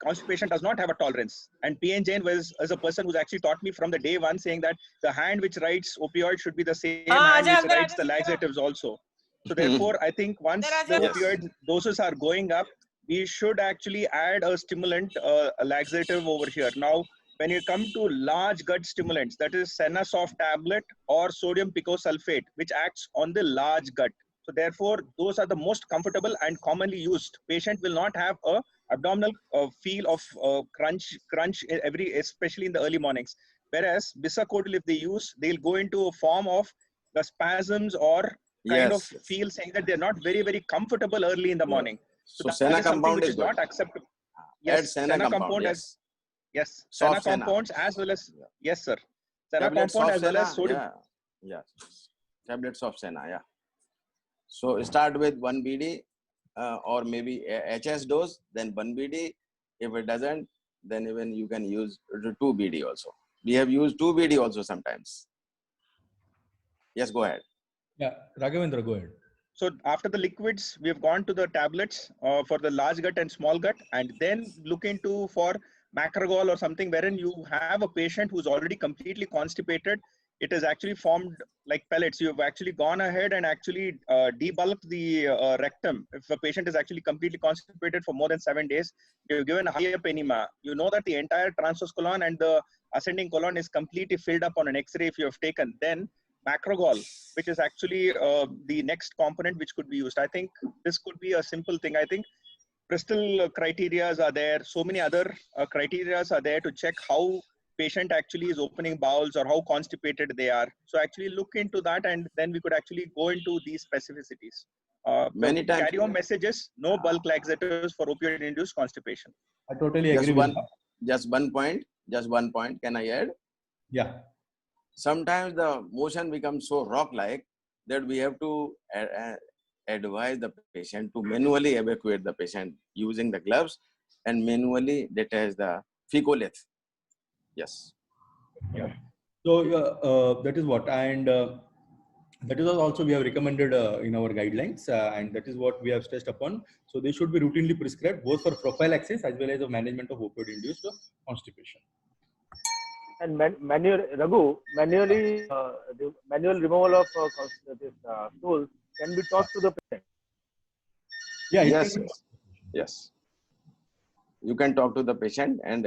constipation does not have a tolerance. And P.N. Jain was a person who's actually taught me from the day one, saying that the hand which writes opioid should be the same hand which writes the laxatives also. So therefore, I think once the opioid doses are going up, we should actually add a stimulant, a laxative over here. Now, when you come to large gut stimulants, that is Senasoft tablet or sodium picosulfate, which acts on the large gut. So therefore, those are the most comfortable and commonly used. Patient will not have a abdominal feel of crunch especially in the early mornings. Whereas Bisacodyl, if they use, they'll go into a form of the spasms or kind of feel saying that they're not very, very comfortable early in the morning. So Sena compound is not acceptable. Yes, Sena compound, yes. Sena compounds as well as, yes, sir. Sena compound as well as sodium. Tablets of Sena, So start with 1 BD or maybe HS dose, then 1 BD. If it doesn't, then even you can use 2 BD also. We have used 2 BD also sometimes. Yes, go ahead. Yeah, Raghavendra, go ahead. So after the liquids, we have gone to the tablets for the large gut and small gut, and then look into for Macrogol or something wherein you have a patient who's already completely constipated. it is actually formed like pellets. You've actually gone ahead and actually debulked the rectum. If a patient is actually completely constipated for more than 7 days, you've given high up enema. You know that the entire transverse colon and the ascending colon is completely filled up on an X-ray if you have taken. Then macrogol, which is actually the next component which could be used. I think this could be a simple thing. I think Bristol criterias are there. So many other criterias are there to check how patient actually is opening bowels or how constipated they are. So actually look into that, and then we could actually go into these specificities. Many times. Carry on messages, no bulk laxatives for opioid-induced constipation. I totally agree with you. Just one point. Can I add? Yeah. Sometimes the motion becomes so rock-like that we have to advise the patient to manually evacuate the patient using the gloves and manually detach the fecalith. Yes. Yeah. So that is what, and that is also we have recommended in our guidelines, and that is what we have stressed upon. So they should be routinely prescribed both for prophylaxis as well as the management of opioid-induced constipation. And manual removal of stools can be taught to the patient. Yeah. Yes. You can talk to the patient, and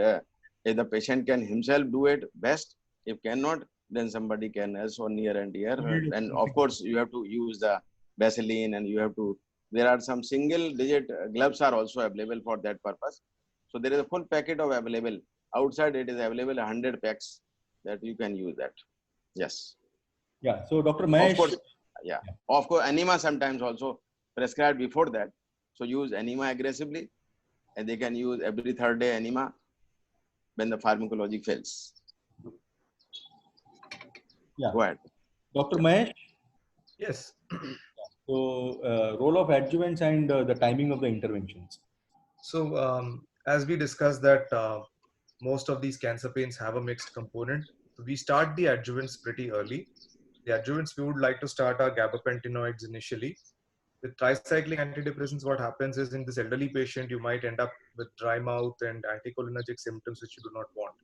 if the patient can himself do it, best. If cannot, then somebody can also near and dear. And of course, you have to use the Vaseline, and you have to. There are some single-digit gloves are also available for that purpose. So there is a full packet of available. Outside, it is available 100 packs that you can use that. Yes. Yeah. So Dr. Mahesh. Of course, yeah. Of course, enema sometimes also prescribed before that. So use enema aggressively, and they can use every third day enema when the pharmacology fails. Yeah. Go ahead. Dr. Mahesh? Yes. So role of adjuvants and the timing of the interventions. So as we discussed that most of these cancer pains have a mixed component. So we start the adjuvants pretty early. The adjuvants we would like to start are gabapentinoids initially. With tricyclic antidepressants, what happens is in this elderly patient, you might end up with dry mouth and anticholinergic symptoms which you do not want.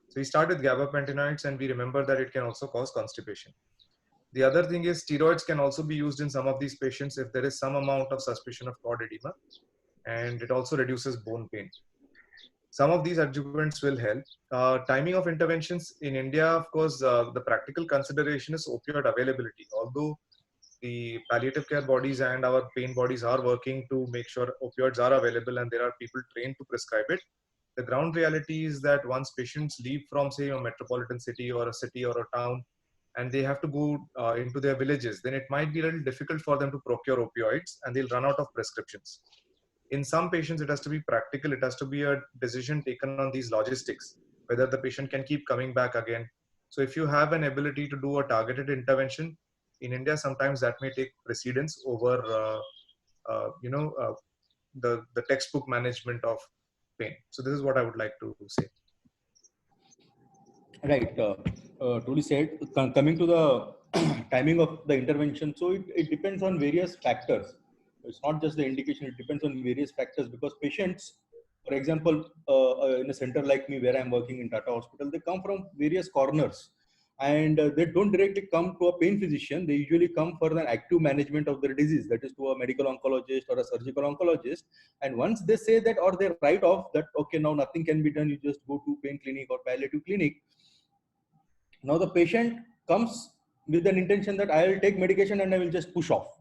So we start with gabapentinoids, and we remember that it can also cause constipation. The other thing is steroids can also be used in some of these patients if there is some amount of suspicion of cord edema, and it also reduces bone pain. Some of these adjuvants will help. Timing of interventions in India, of course, the practical consideration is opioid availability. Although the palliative care bodies and our pain bodies are working to make sure opioids are available and there are people trained to prescribe it, the ground reality is that once patients leave from, say, a metropolitan city or a town, and they have to go into their villages, then it might be a little difficult for them to procure opioids, and they'll run out of prescriptions. In some patients, it has to be practical. It has to be a decision taken on these logistics, whether the patient can keep coming back again. So if you have an ability to do a targeted intervention, in India, sometimes that may take precedence over, the textbook management of pain. So this is what I would like to say. Right. Truly said. Coming to the timing of the intervention, so it depends on various factors. It's not just the indication, it depends on various factors, because patients, for example, in a center like me where I'm working in Tata Hospital, they come from various corners, and they don't directly come to a pain physician. They usually come for an active management of their disease, that is to a medical oncologist or a surgical oncologist. And once they say that, or they write off that, okay, now nothing can be done, you just go to pain clinic or palliative clinic. Now the patient comes with an intention that I will take medication and I will just push off.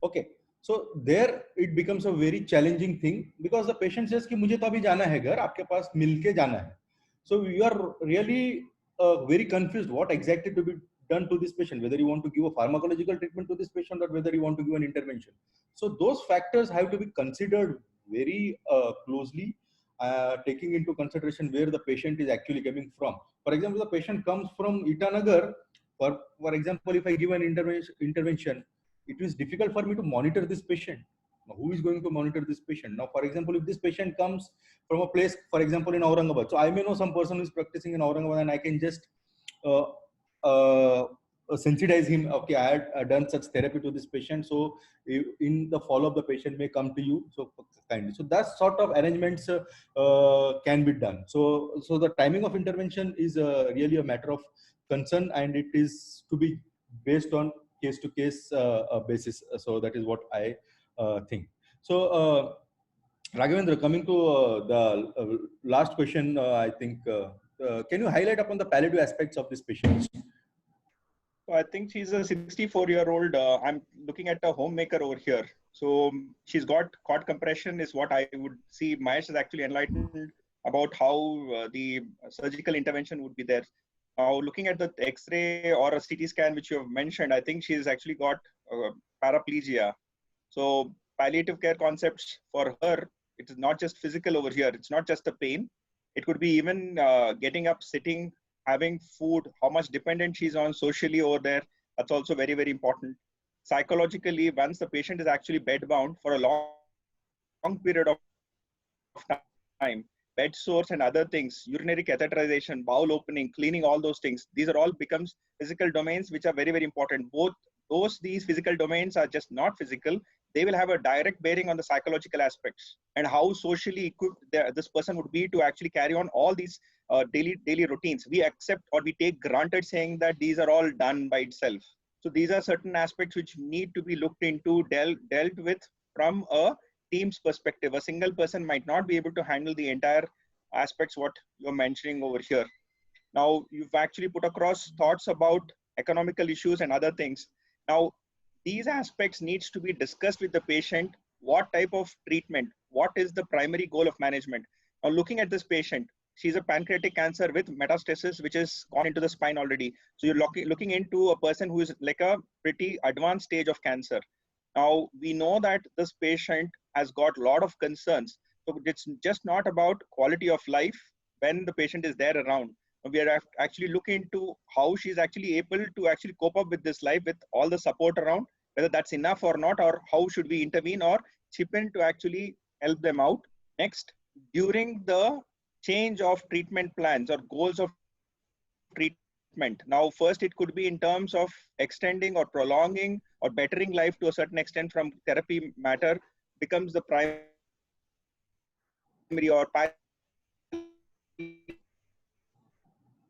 Okay. So there it becomes a very challenging thing, because the patient says कि मुझे तो अभी जाना है घर, आपके पास मिलके जाना है. So you are really very confused what exactly to be done to this patient, whether you want to give a pharmacological treatment to this patient or whether you want to give an intervention. So those factors have to be considered very closely, taking into consideration where the patient is actually coming from. For example, the patient comes from Itanagar. For example, if I give an intervention, it is difficult for me to monitor this patient. Now, who is going to monitor this patient? Now, for example, if this patient comes from a place, for example, in Aurangabad, so I may know some person who is practicing in Aurangabad, and I can just sensitize him. Okay, I had done such therapy to this patient, so in the follow-up, the patient may come to you. So kindly, so that sort of arrangements can be done. So the timing of intervention is really a matter of concern, and it is to be based on case to case basis. So that is what I think. So Raghavendra, coming to the last question, I think, can you highlight upon the palliative aspects of this patient? So I think she's a 64-year-old. I'm looking at a homemaker over here. So she's got cord compression is what I would see. Mahesh is actually enlightened about how the surgical intervention would be there. Now, looking at the X-ray or a CT scan, which you have mentioned, I think she's actually got paraplegia. So palliative care concepts for her, it is not just physical over here. It's not just the pain. It could be even getting up, sitting, having food, how much dependent she's on socially over there. That's also very, very important. Psychologically, once the patient is actually bedbound for a long period of time, bed sores and other things, urinary catheterization, bowel opening, cleaning, all those things, these are all becomes physical domains, which are very, very important. Both these physical domains are just not physical. They will have a direct bearing on the psychological aspects and how socially equipped this person would be to actually carry on all these daily routines. We accept or we take granted saying that these are all done by itself. So these are certain aspects which need to be looked into, dealt with from a team's perspective. A single person might not be able to handle the entire aspects what you're mentioning over here. Now, you've actually put across thoughts about economical issues and other things. Now, these aspects needs to be discussed with the patient. What type of treatment? What is the primary goal of management? Now, looking at this patient, she's a pancreatic cancer with metastasis, which is gone into the spine already. So you're looking into a person who is like a pretty advanced stage of cancer. Now, we know that this patient has got a lot of concerns. So it's just not about quality of life when the patient is there around. We are actually looking into how she's actually able to actually cope up with this life with all the support around, whether that's enough or not, or how should we intervene or chip in to actually help them out. Next, during the change of treatment plans or goals of treatment. Now, first, it could be in terms of extending or prolonging or bettering life to a certain extent from therapy matter becomes the primary or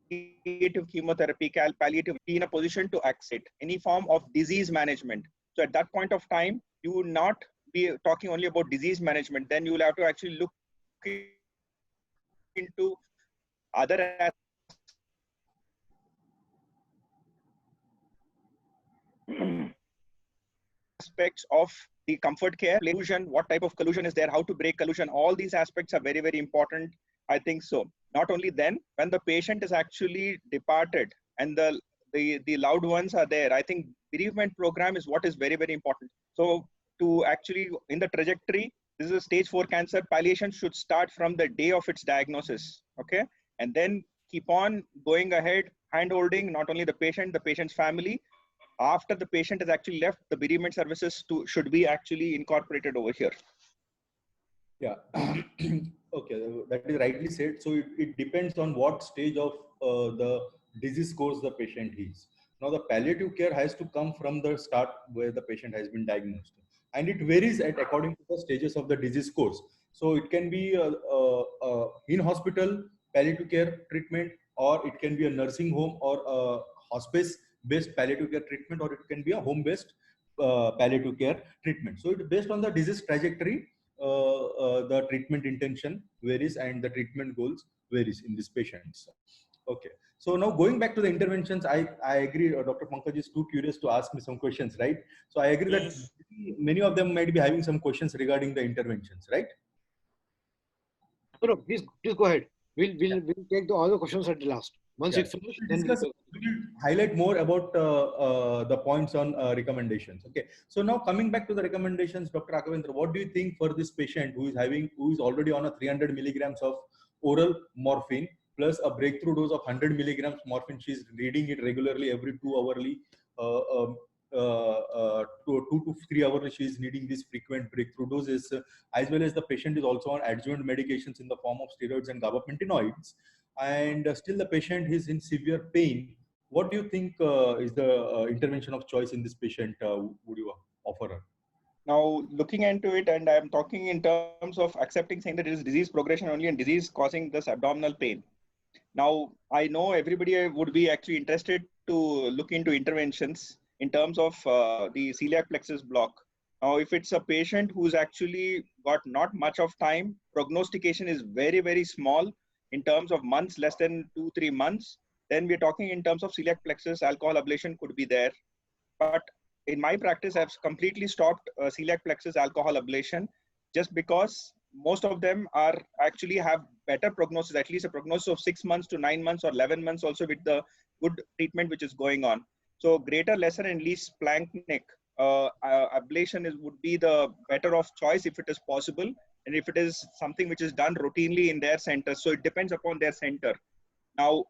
palliative chemotherapy, palliative, be in a position to accept any form of disease management. So at that point of time, you would not be talking only about disease management. Then you will have to actually look into other aspects of the comfort care, collusion, what type of collusion is there, how to break collusion. All these aspects are very, very important. I think so. Not only then, when the patient is actually departed and the loved ones are there, I think bereavement program is what is very, very important. So to actually, in the trajectory, this is a stage 4 cancer, palliation should start from the day of its diagnosis, okay? And then keep on going ahead, hand-holding not only the patient's family. After the patient has actually left, the bereavement services should be actually incorporated over here. Yeah, okay, that is rightly said. So it depends on what stage of the disease course the patient is. Now, the palliative care has to come from the start where the patient has been diagnosed, and it varies according to the stages of the disease course. So it can be in hospital palliative care treatment, or it can be a nursing home or a hospice-based palliative care treatment, or it can be a home-based palliative care treatment. So it's based on the disease trajectory. The treatment intention varies and the treatment goals varies in these patients. Okay, so now going back to the interventions, I agree. Dr. Pankaj is too curious to ask me some questions, right? So I agree that many of them might be having some questions regarding the interventions, right? No, please go ahead. We'll take all the questions at the last. Once it's finished, then we will highlight more about the points on recommendations. Okay. So now coming back to the recommendations, Dr. Raghavendra, what do you think for this patient who is already on a 300 milligrams of oral morphine plus a breakthrough dose of 100 milligrams morphine? She's reading it regularly every 2 hourly. 2 to 3 hours she is needing these frequent breakthrough doses, as well as the patient is also on adjuvant medications in the form of steroids and gabapentinoids, and still the patient is in severe pain. What do you think is the intervention of choice in this patient would you offer her? Now, looking into it, and I'm talking in terms of accepting saying that it is disease progression only and disease causing this abdominal pain. Now, I know everybody would be actually interested to look into interventions in terms of the celiac plexus block. Now, if it's a patient who's actually got not much of time, prognostication is very, very small in terms of months, less than 2-3 months, then we're talking in terms of celiac plexus, alcohol ablation could be there. But in my practice, I've completely stopped celiac plexus alcohol ablation just because most of them are actually have better prognosis, at least a prognosis of 6 months to 9 months or 11 months also with the good treatment which is going on. So greater, lesser and least Planck neck ablation would be the better of choice if it is possible. And if it is something which is done routinely in their center. So it depends upon their center. Now,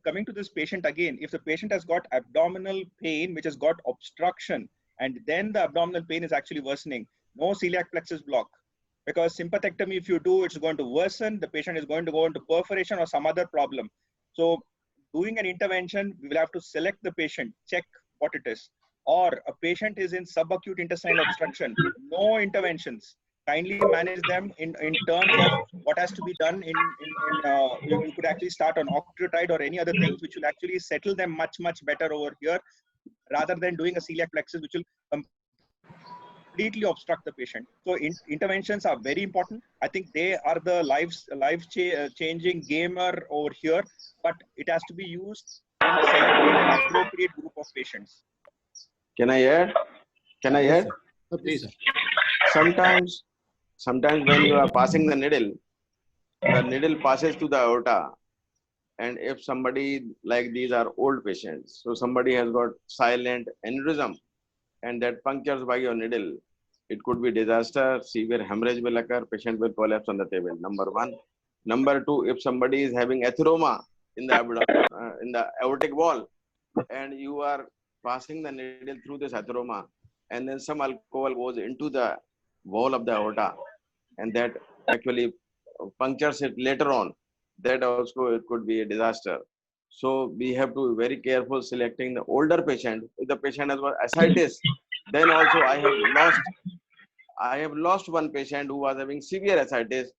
coming to this patient again, if the patient has got abdominal pain, which has got obstruction, and then the abdominal pain is actually worsening, no celiac plexus block. Because sympathectomy, if you do, it's going to worsen. The patient is going to go into perforation or some other problem. So doing an intervention, we will have to select the patient, check what it is. Or a patient is in subacute intestinal obstruction, no interventions. Kindly manage them in terms of what has to be done you could actually start on octreotide or any other things which will actually settle them much, much better over here rather than doing a celiac plexus which will completely obstruct the patient. So interventions are very important. I think they are the life-changing gamer over here, but it has to be used in selecting an appropriate group of patients. Can I add? Can I add? Please. Sometimes when you are passing the needle passes to the aorta. And if somebody, like these are old patients, so somebody has got silent aneurysm and that punctures by your needle, it could be disaster, severe hemorrhage will occur, patient will collapse on the table, number one. Number two, if somebody is having atheroma in the aortic wall and you are passing the needle through this atheroma and then some alcohol goes into the wall of the aorta and that actually punctures it later on, that also it could be a disaster. So we have to be very careful selecting the older patient. If the patient has got ascites, then also I have lost one patient who was having severe ascites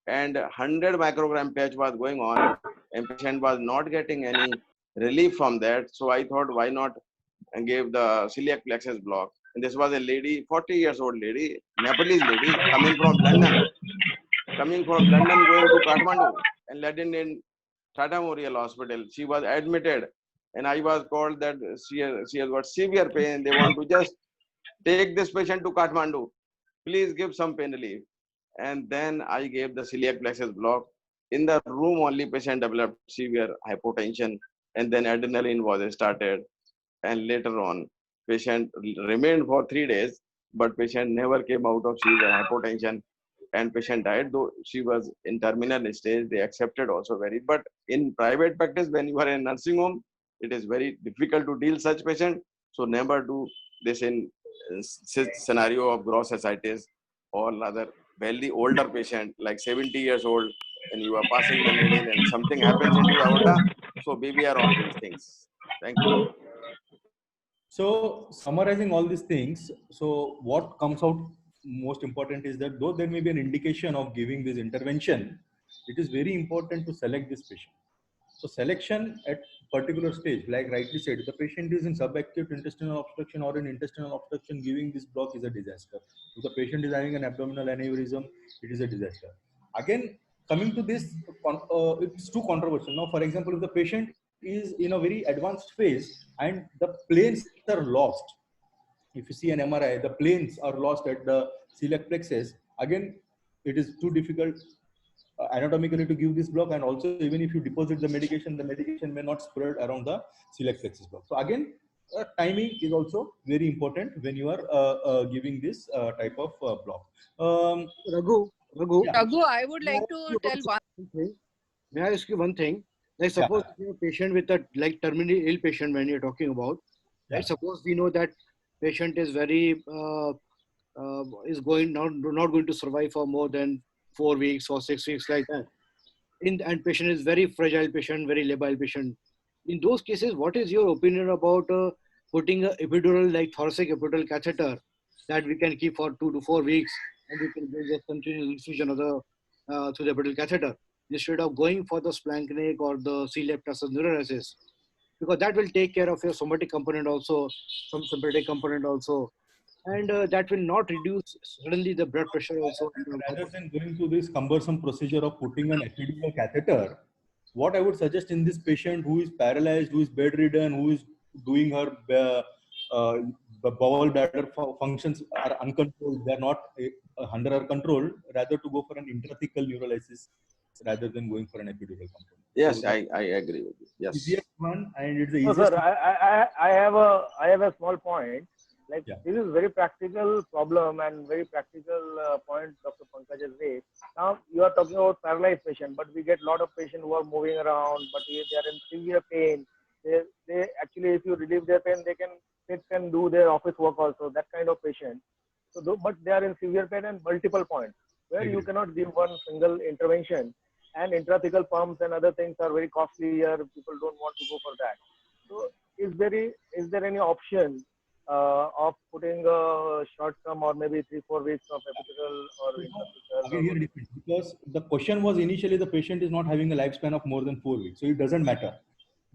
and 100 microgram patch was going on and patient was not getting any relief from that. So I thought, why not give the celiac plexus block. And this was a lady, 40 years old lady, Nepalese lady, coming from London going to Kathmandu and landed in Tata Memorial Hospital. She was admitted and I was called that she has got severe pain. They want to just take this patient to Kathmandu. Please give some pain relief. And then I gave the celiac plexus block. In the room only patient developed severe hypotension and then adrenaline was started. And later on, patient remained for 3 days, but patient never came out of severe hypotension and patient died, though she was in terminal stage. They accepted also but in private practice, when you are in nursing home, it is very difficult to deal such patient. So never do this in scenario of gross ascites or rather very older patient like 70 years old and you are passing the needle and something happens into the aorta. So beware of these things. Thank you. So summarizing all these things, so what comes out most important is that though there may be an indication of giving this intervention, it is very important to select this patient. So selection at particular stage, like rightly said, the patient is in subacute intestinal obstruction or in intestinal obstruction, giving this block is a disaster. If the patient is having an abdominal aneurysm, it is a disaster. Again, coming to this, it's too controversial. Now, for example, if the patient is in a very advanced phase and the planes are lost, if you see an MRI, the planes are lost at the celiac plexus, again, it is too difficult anatomically to give this block, and also even if you deposit the medication may not spread around the celiac plexus block. So again, timing is also very important when you are giving this type of block. Raghu, yeah. Raghu, I would like to tell one thing. May I ask you one thing? Like suppose you're a patient with a terminally ill patient when you're talking about, right? Suppose we know that patient is very is not going to survive for more than 4 weeks or 6 weeks like that. And patient is very fragile patient, very labile patient. In those cases, what is your opinion about putting a epidural, like thoracic epidural catheter that we can keep for 2 to 4 weeks and we can just continuous infusion of the through the epidural catheter? instead of going for the splanchnic or the C-lab neurolysis, because that will take care of your somatic component also, some sympathetic component also, and that will not reduce suddenly the blood pressure also. Rather than going through this cumbersome procedure of putting an epidural catheter, what I would suggest in this patient who is paralyzed, who is bedridden, who is doing her bowel bladder functions are uncontrolled, they are not under our control, rather to go for an intrathecal neurolysis rather than going for an epidural component. Yes, So I agree with you. Yes. Easiest one, and it's the No, easiest. sir, I have a small point. Like this is very practical problem and very practical point Dr. Pankaj has raised. Now you are talking about paralyzed patient, but we get a lot of patients who are moving around, but they are in severe pain. They actually, if you relieve their pain, they can sit and do their office work also. That kind of patient. So, but they are in severe pain and multiple points where you cannot give one single intervention. And intrathecal pumps and other things are very costly here. People don't want to go for that. So, is there any option of putting a short term or maybe 3-4 weeks of epidural or intrathecal? Again, here it depends, because the question was initially the patient is not having a lifespan of more than 4 weeks, so it doesn't matter.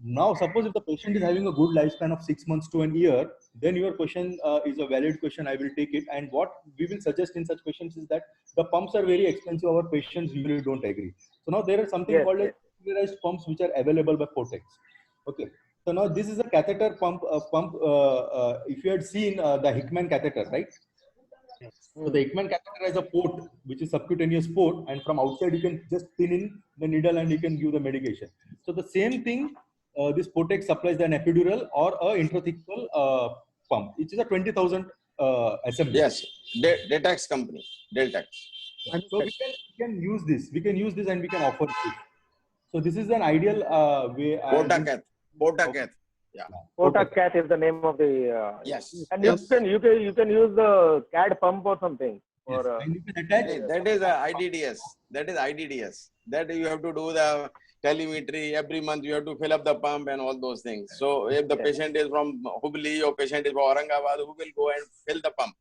Now, suppose if the patient is having a good lifespan of 6 months to an year, then your question is a valid question. I will take it. And what we will suggest in such questions is that the pumps are very expensive. Our patients usually don't agree. So now there is something called as computerized pumps which are available by Portex. Okay. So now this is a catheter pump. If you had seen the Hickman catheter, right? So the Hickman catheter has a port, which is subcutaneous port, and from outside you can just pin in the needle and you can give the medication. So the same thing, this Portex supplies an epidural or a intrathecal pump, which is a 20,000 assembly. Yes, Deltax company, Deltax. So we can use this. We can use this and we can offer this. So this is an ideal way. Portacath. Yeah. Portacath is the name of the. Yes. And you can use the CAD pump or something. Or, that is IDDS. That is IDDS. That you have to do the telemetry every month. You have to fill up the pump and all those things. So if the patient is from Hubli or patient is from Aurangabad, who will go and fill the pump?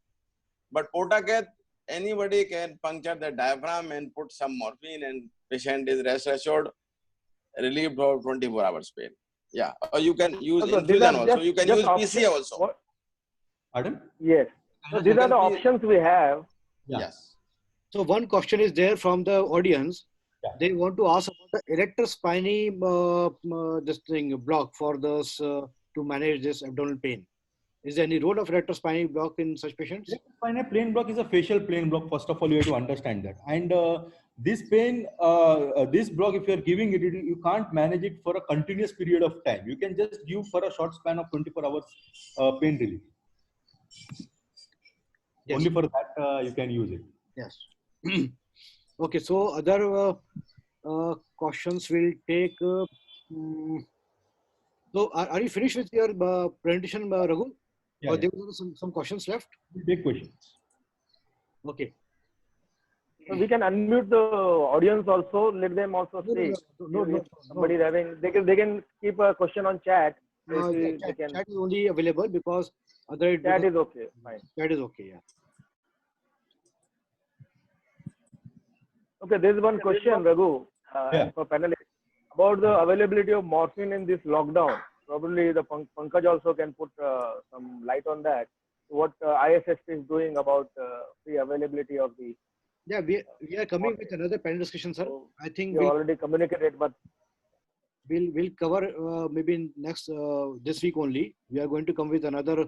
But Portacath, anybody can puncture the diaphragm and put some morphine, and patient is rest assured, relieved of 24 hours pain. Yeah, or you can use infusion also. You can use PCA also. Pardon? Yes. So these are the options we have. Yes. So one question is there from the audience. They want to ask about the erector spinae this thing block for this to manage this abdominal pain. Is there any role of erector spinae block in such patients? Erector spinae plane block is a facial plane block. First of all, you have to understand that. And this pain, this block, if you are giving it, you can't manage it for a continuous period of time. You can just give for a short span of 24 hours pain relief. Yes. Only for that you can use it. Yes. Okay. So other questions will take. So are you finished with your presentation, Raghu? Yeah, or there were some questions left? Big questions. Okay. So we can unmute the audience also. Let them also speak. No. Somebody having they can keep a question on chat. Chat is only available because other chat is okay. Fine. Chat is okay. Yeah. Okay. There is one question, Raghu, for panelists about the availability of morphine in this lockdown. Probably the Pankaj also can put some light on that. What ISSP is doing about the availability of the. Yeah, we are coming with another panel discussion, sir. I think we already communicated, but we'll cover maybe in next this week only. We are going to come with another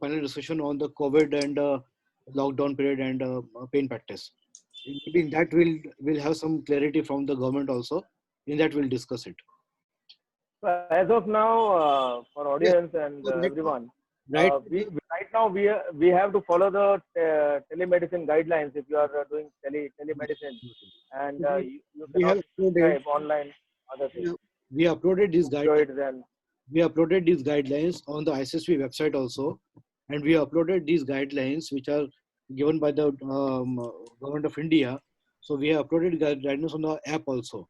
panel discussion on the COVID and lockdown period and pain practice. Maybe in that we'll have some clarity from the government also. In that we'll discuss it. As of now, for audience and everyone, right now we have to follow the telemedicine guidelines if you are doing telemedicine, and you cannot subscribe online other things. We uploaded these guidelines. We uploaded these guidelines on the ISSP website also, and we uploaded these guidelines which are given by the government of India. So we have uploaded guidelines on the app also.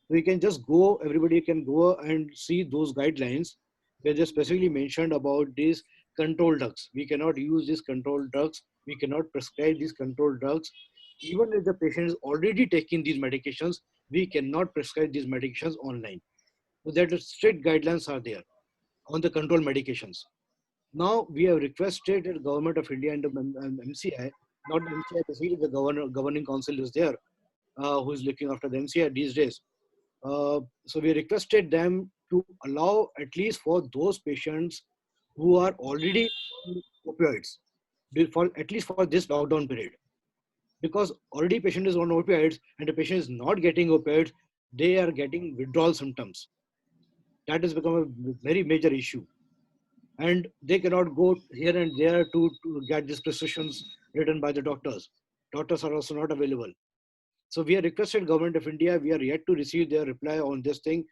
We can just go, everybody can go and see those guidelines where they specifically mentioned about these controlled drugs. We cannot use these controlled drugs. We cannot prescribe these controlled drugs. Even if the patient is already taking these medications, we cannot prescribe these medications online. So that strict guidelines are there on the control medications. Now we have requested the Government of India and the MCI, not the MCI, basically the governing council is there, who is looking after the MCI these days. So we requested them to allow at least for those patients who are already on opioids, at least for this lockdown period. Because already patient is on opioids and the patient is not getting opioids, they are getting withdrawal symptoms. That has become a very major issue. And they cannot go here and there to get these prescriptions written by the doctors. Doctors are also not available. So we have requested Government of India, we are yet to receive their reply on this thing.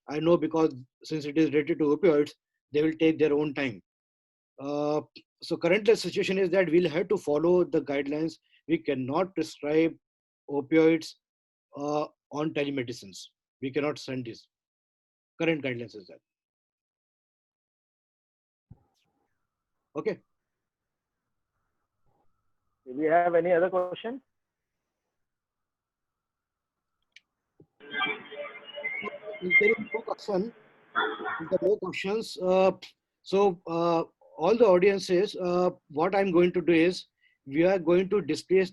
I know because since it is related to opioids, they will take their own time. So currently the situation is that we'll have to follow the guidelines. We cannot prescribe opioids on telemedicines. We cannot send this. Current guidelines is that. Okay. Do we have any other question? If there is no question, if there are no questions, all the audiences, what I'm going to do is, we are going to display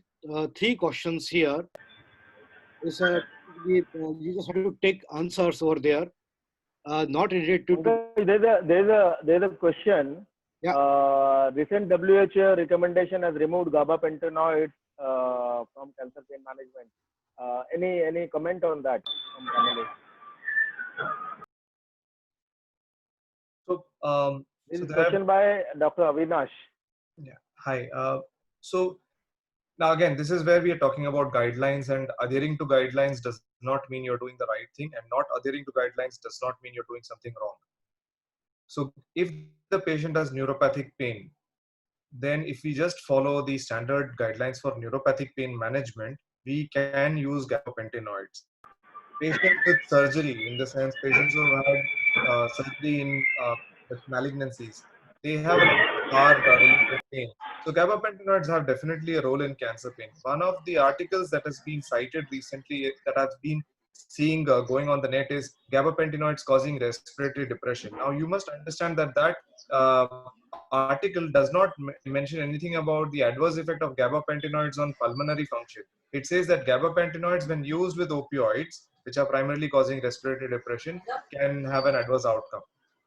3 questions here. You just have to take answers over there, not related to. There's a question. Yeah. Recent WHO recommendation has removed gabapentinoids from cancer pain management. Any comment on that from panelists? So, this is question by Dr. Avinash. Yeah. Hi. So now again, this is where we are talking about guidelines, and adhering to guidelines does not mean you're doing the right thing, and not adhering to guidelines does not mean you're doing something wrong. So if the patient has neuropathic pain, then if we just follow the standard guidelines for neuropathic pain management, we can use gabapentinoids. Patients with surgery, in the sense patients who have had surgery in with malignancies, they have a hard related pain. So gabapentinoids have definitely a role in cancer pain. One of the articles that has been cited recently that has been seeing going on the net is gabapentinoids causing respiratory depression. Now you must understand that article does not mention anything about the adverse effect of gabapentinoids on pulmonary function. It says that gabapentinoids, when used with opioids, which are primarily causing respiratory depression, can have an adverse outcome.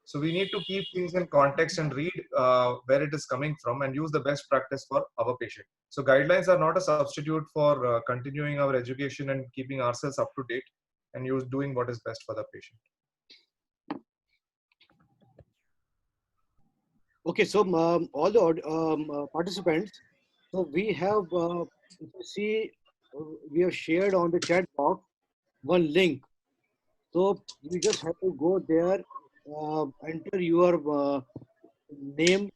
So we need to keep things in context and read where it is coming from and use the best practice for our patient. So guidelines are not a substitute for continuing our education and keeping ourselves up to date and doing what is best for the patient. Okay, so all the participants, so we have, if you see, we have shared on the chat box one link. So you just have to go there, enter your name,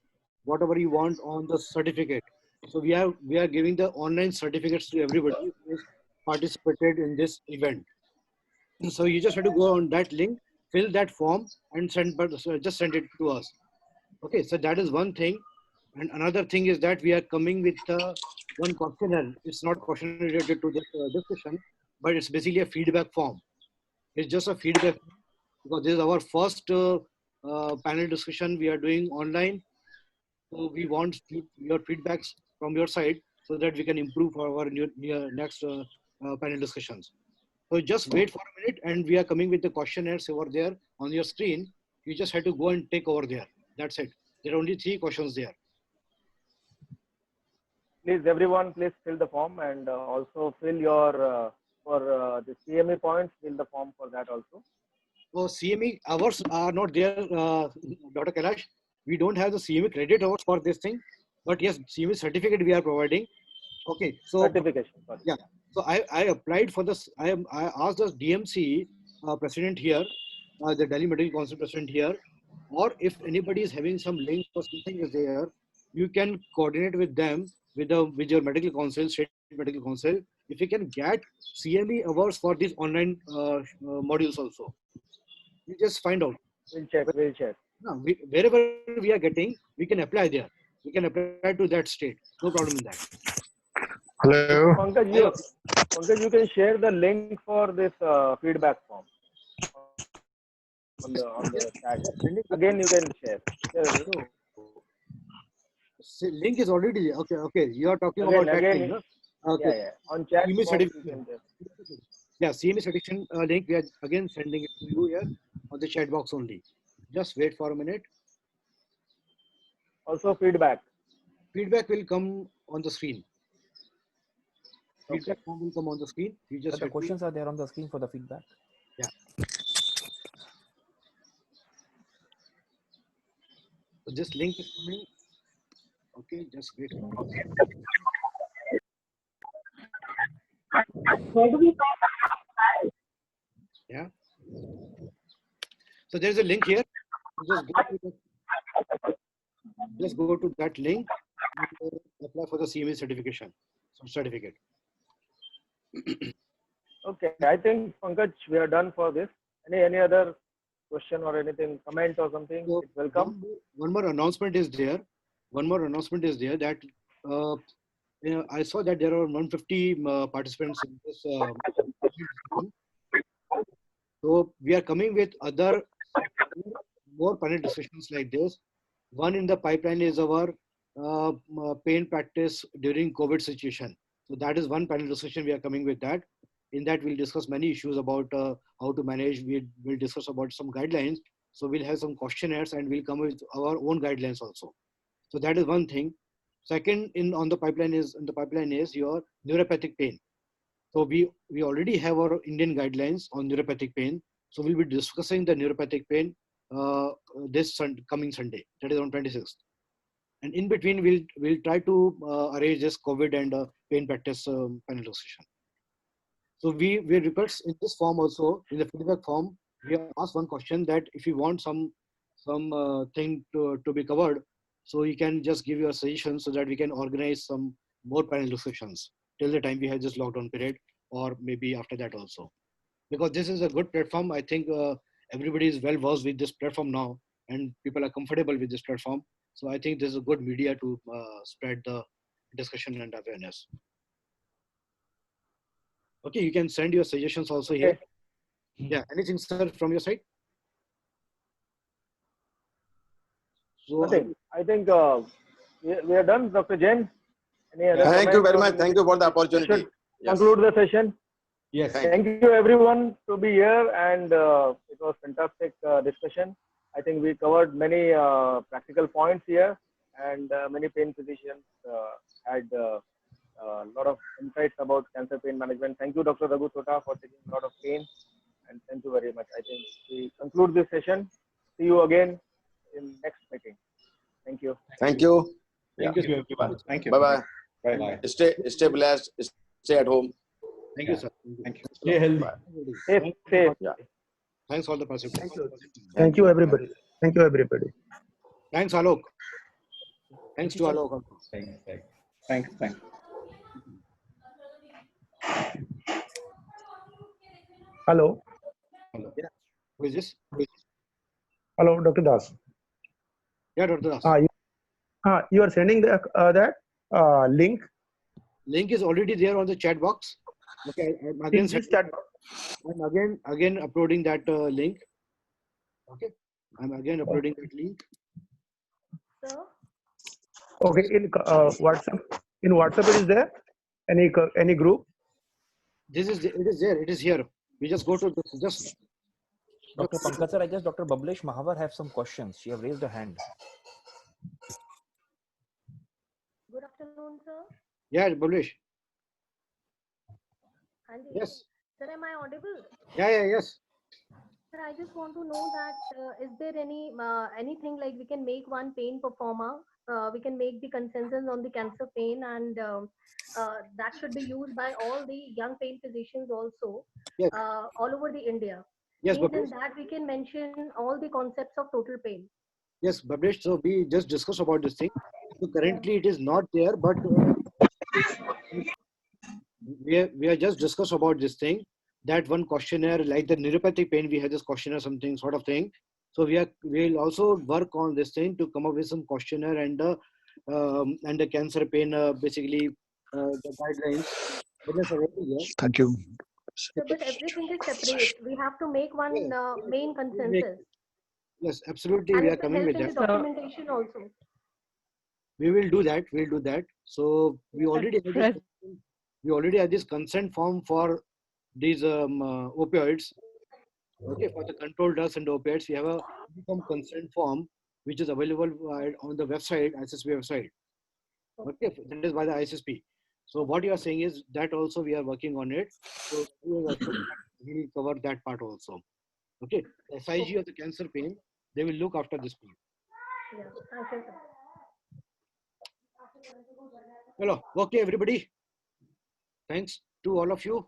whatever you want on the certificate. So we are giving the online certificates to everybody who has participated in this event. So you just have to go on that link, fill that form, and just send it to us. Okay, so that is one thing. And another thing is that we are coming with one questionnaire. It's not question related to this discussion, but it's basically a feedback form. It's just a feedback because this is our first panel discussion we are doing online. So we want your feedbacks from your side so that we can improve our next panel discussions. So just wait for a minute and we are coming with the questionnaires over there on your screen. You just have to go and take over there. That's it. There are only 3 questions there. Please, everyone, please fill the form and also fill your, for the CME points, fill the form for that also. So CME hours are not there, Dr. Kailash. We don't have the CME credit hours for this thing, but yes, CME certificate we are providing. Okay, so certification. Sorry. Yeah, so I applied for this. I asked the DMC president here, the Delhi Medical Council president here, or if anybody is having some link or something is there, you can coordinate with them with your medical council, state medical council. If you can get CME hours for these online modules also, you just find out. We'll check. No, wherever we are getting, we can apply there. We can apply to that state. No problem in that. Hello. Pankaj, Pankaj, you can share the link for this feedback form on the chat. Again, you can share. Link is already there. Okay. You are talking Again, about that again, thing, huh? Okay. yeah. On chat CME box, you certification. can just. Yeah, CME certification link. We are again sending it to you here on the chat box only. Just wait for a minute. Also feedback. Feedback will come on the screen. Feedback form will come on the screen. You just The questions are there on the screen for the feedback. Yeah. So this link is coming. Okay, just wait. Yeah. So there's a link here. Just go to that link and apply for the CME certification. Certificate. Okay, I think Pankaj, we are done for this. Any other question or anything, comment or something? So it's welcome. One more announcement is there. That I saw that there are 150 participants in this. So we are coming with other more panel discussions like this. One in the pipeline is our pain practice during COVID situation. So that is one panel discussion we are coming with that. In that we'll discuss many issues about how to manage. We'll discuss about some guidelines. So we'll have some questionnaires and we'll come with our own guidelines also. So that is one thing. Second, in the pipeline is your neuropathic pain. So we already have our Indian guidelines on neuropathic pain. So we'll be discussing the neuropathic pain this coming Sunday, that is on 26th. And in between, we'll try to arrange this COVID and pain practice panel discussion. So we request in this form also, in the feedback form, we have asked one question that if you want some thing to be covered, so you can just give your suggestion so that we can organize some more panel discussions till the time we have this lockdown period, or maybe after that also. Because this is a good platform. I think everybody is well versed with this platform now, and people are comfortable with this platform. So I think this is a good media to spread the discussion and awareness. Okay, you can send your suggestions also here. Yeah, anything, sir, from your side? So nothing. I think we are done, Dr. Jain. Any other Thank you very much. anything? Thank you for the opportunity. Yes. Conclude the session. Yes. Thank you everyone to be here, and it was fantastic discussion. I think we covered many practical points here, and many pain physicians had a lot of insights about cancer pain management. Thank you, Dr. Raghu Thota, for taking a lot of pain, and thank you very much. I think we conclude this session. See you again in next meeting. Thank you. Thank you. Thank you, everyone. Thank you. Bye-bye. Bye. Stay blessed. Stay at home. Thank you, sir. Thank you. Stay healthy. Safe. Thanks all the participants. Thank you, everybody. Thank you, everybody. Thanks, Alok. Thanks to Alok. Thanks. Hello. Yeah. Who is this? Hello, Dr. Das. Yeah, Dr. Das. You are sending that link. Link is already there on the chat box. Okay, I'm again uploading that link. Okay, I'm again uploading that link. Okay, in WhatsApp. In WhatsApp, it is there. Any group? It is there. It is here. We just go to this. Just. Dr. Pankaj sir, I guess Dr. Bablesh Mahavar have some questions. She have raised her hand. Good afternoon, sir. Yeah, Bablesh. Yes. Sir, am I audible? Yes. Sir, I just want to know that is there anything like we can make one pain performer? We can make the consensus on the cancer pain, and that should be used by all the young pain physicians also, yes. All over the India. Yes, Means Bablesh. in that we can mention all the concepts of total pain. Yes, Bablesh. So we just discussed about this thing. So currently it is not there, but we are just discussed about this thing. That one questionnaire, like the neuropathic pain, we had this questionnaire, something sort of thing. So we'll also work on this thing to come up with some questionnaire and the cancer pain, basically the guidelines. Wellness already there. Thank you. So, but everything is separate. We have to make one main We'll make- consensus, Yes, absolutely. and We it are will coming help with in the that. documentation also. We will do that. We'll do that. So we already have this, we already have this consent form for these opioids. Okay, for the controlled drugs and opiates, we have a uniform consent form which is available on the website, ISSP website. Okay, that is by the ISSP. So what you are saying is that also we are working on it. So we will cover that part also. Okay, the SIG of the cancer pain, they will look after this part. Yeah, thank you, sir. Hello, okay, everybody. Thanks to all of you.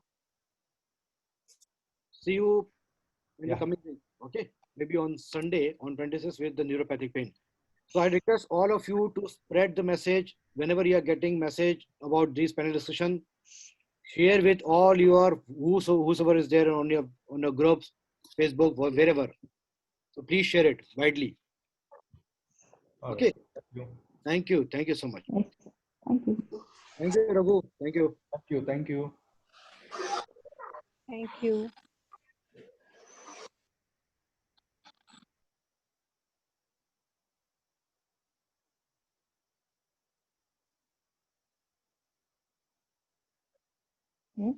See you in the coming week. Okay, maybe on Sunday on 26th with the neuropathic pain. So I request all of you to spread the message whenever you are getting message about this panel discussion. Share with all your whosoever is there on your groups, Facebook, or wherever. So please share it widely. Okay. Thank you. Thank you so much. Thank you. Thank you, Raghu. Thank you. Thank you. Thank you. Thank you. Hmm?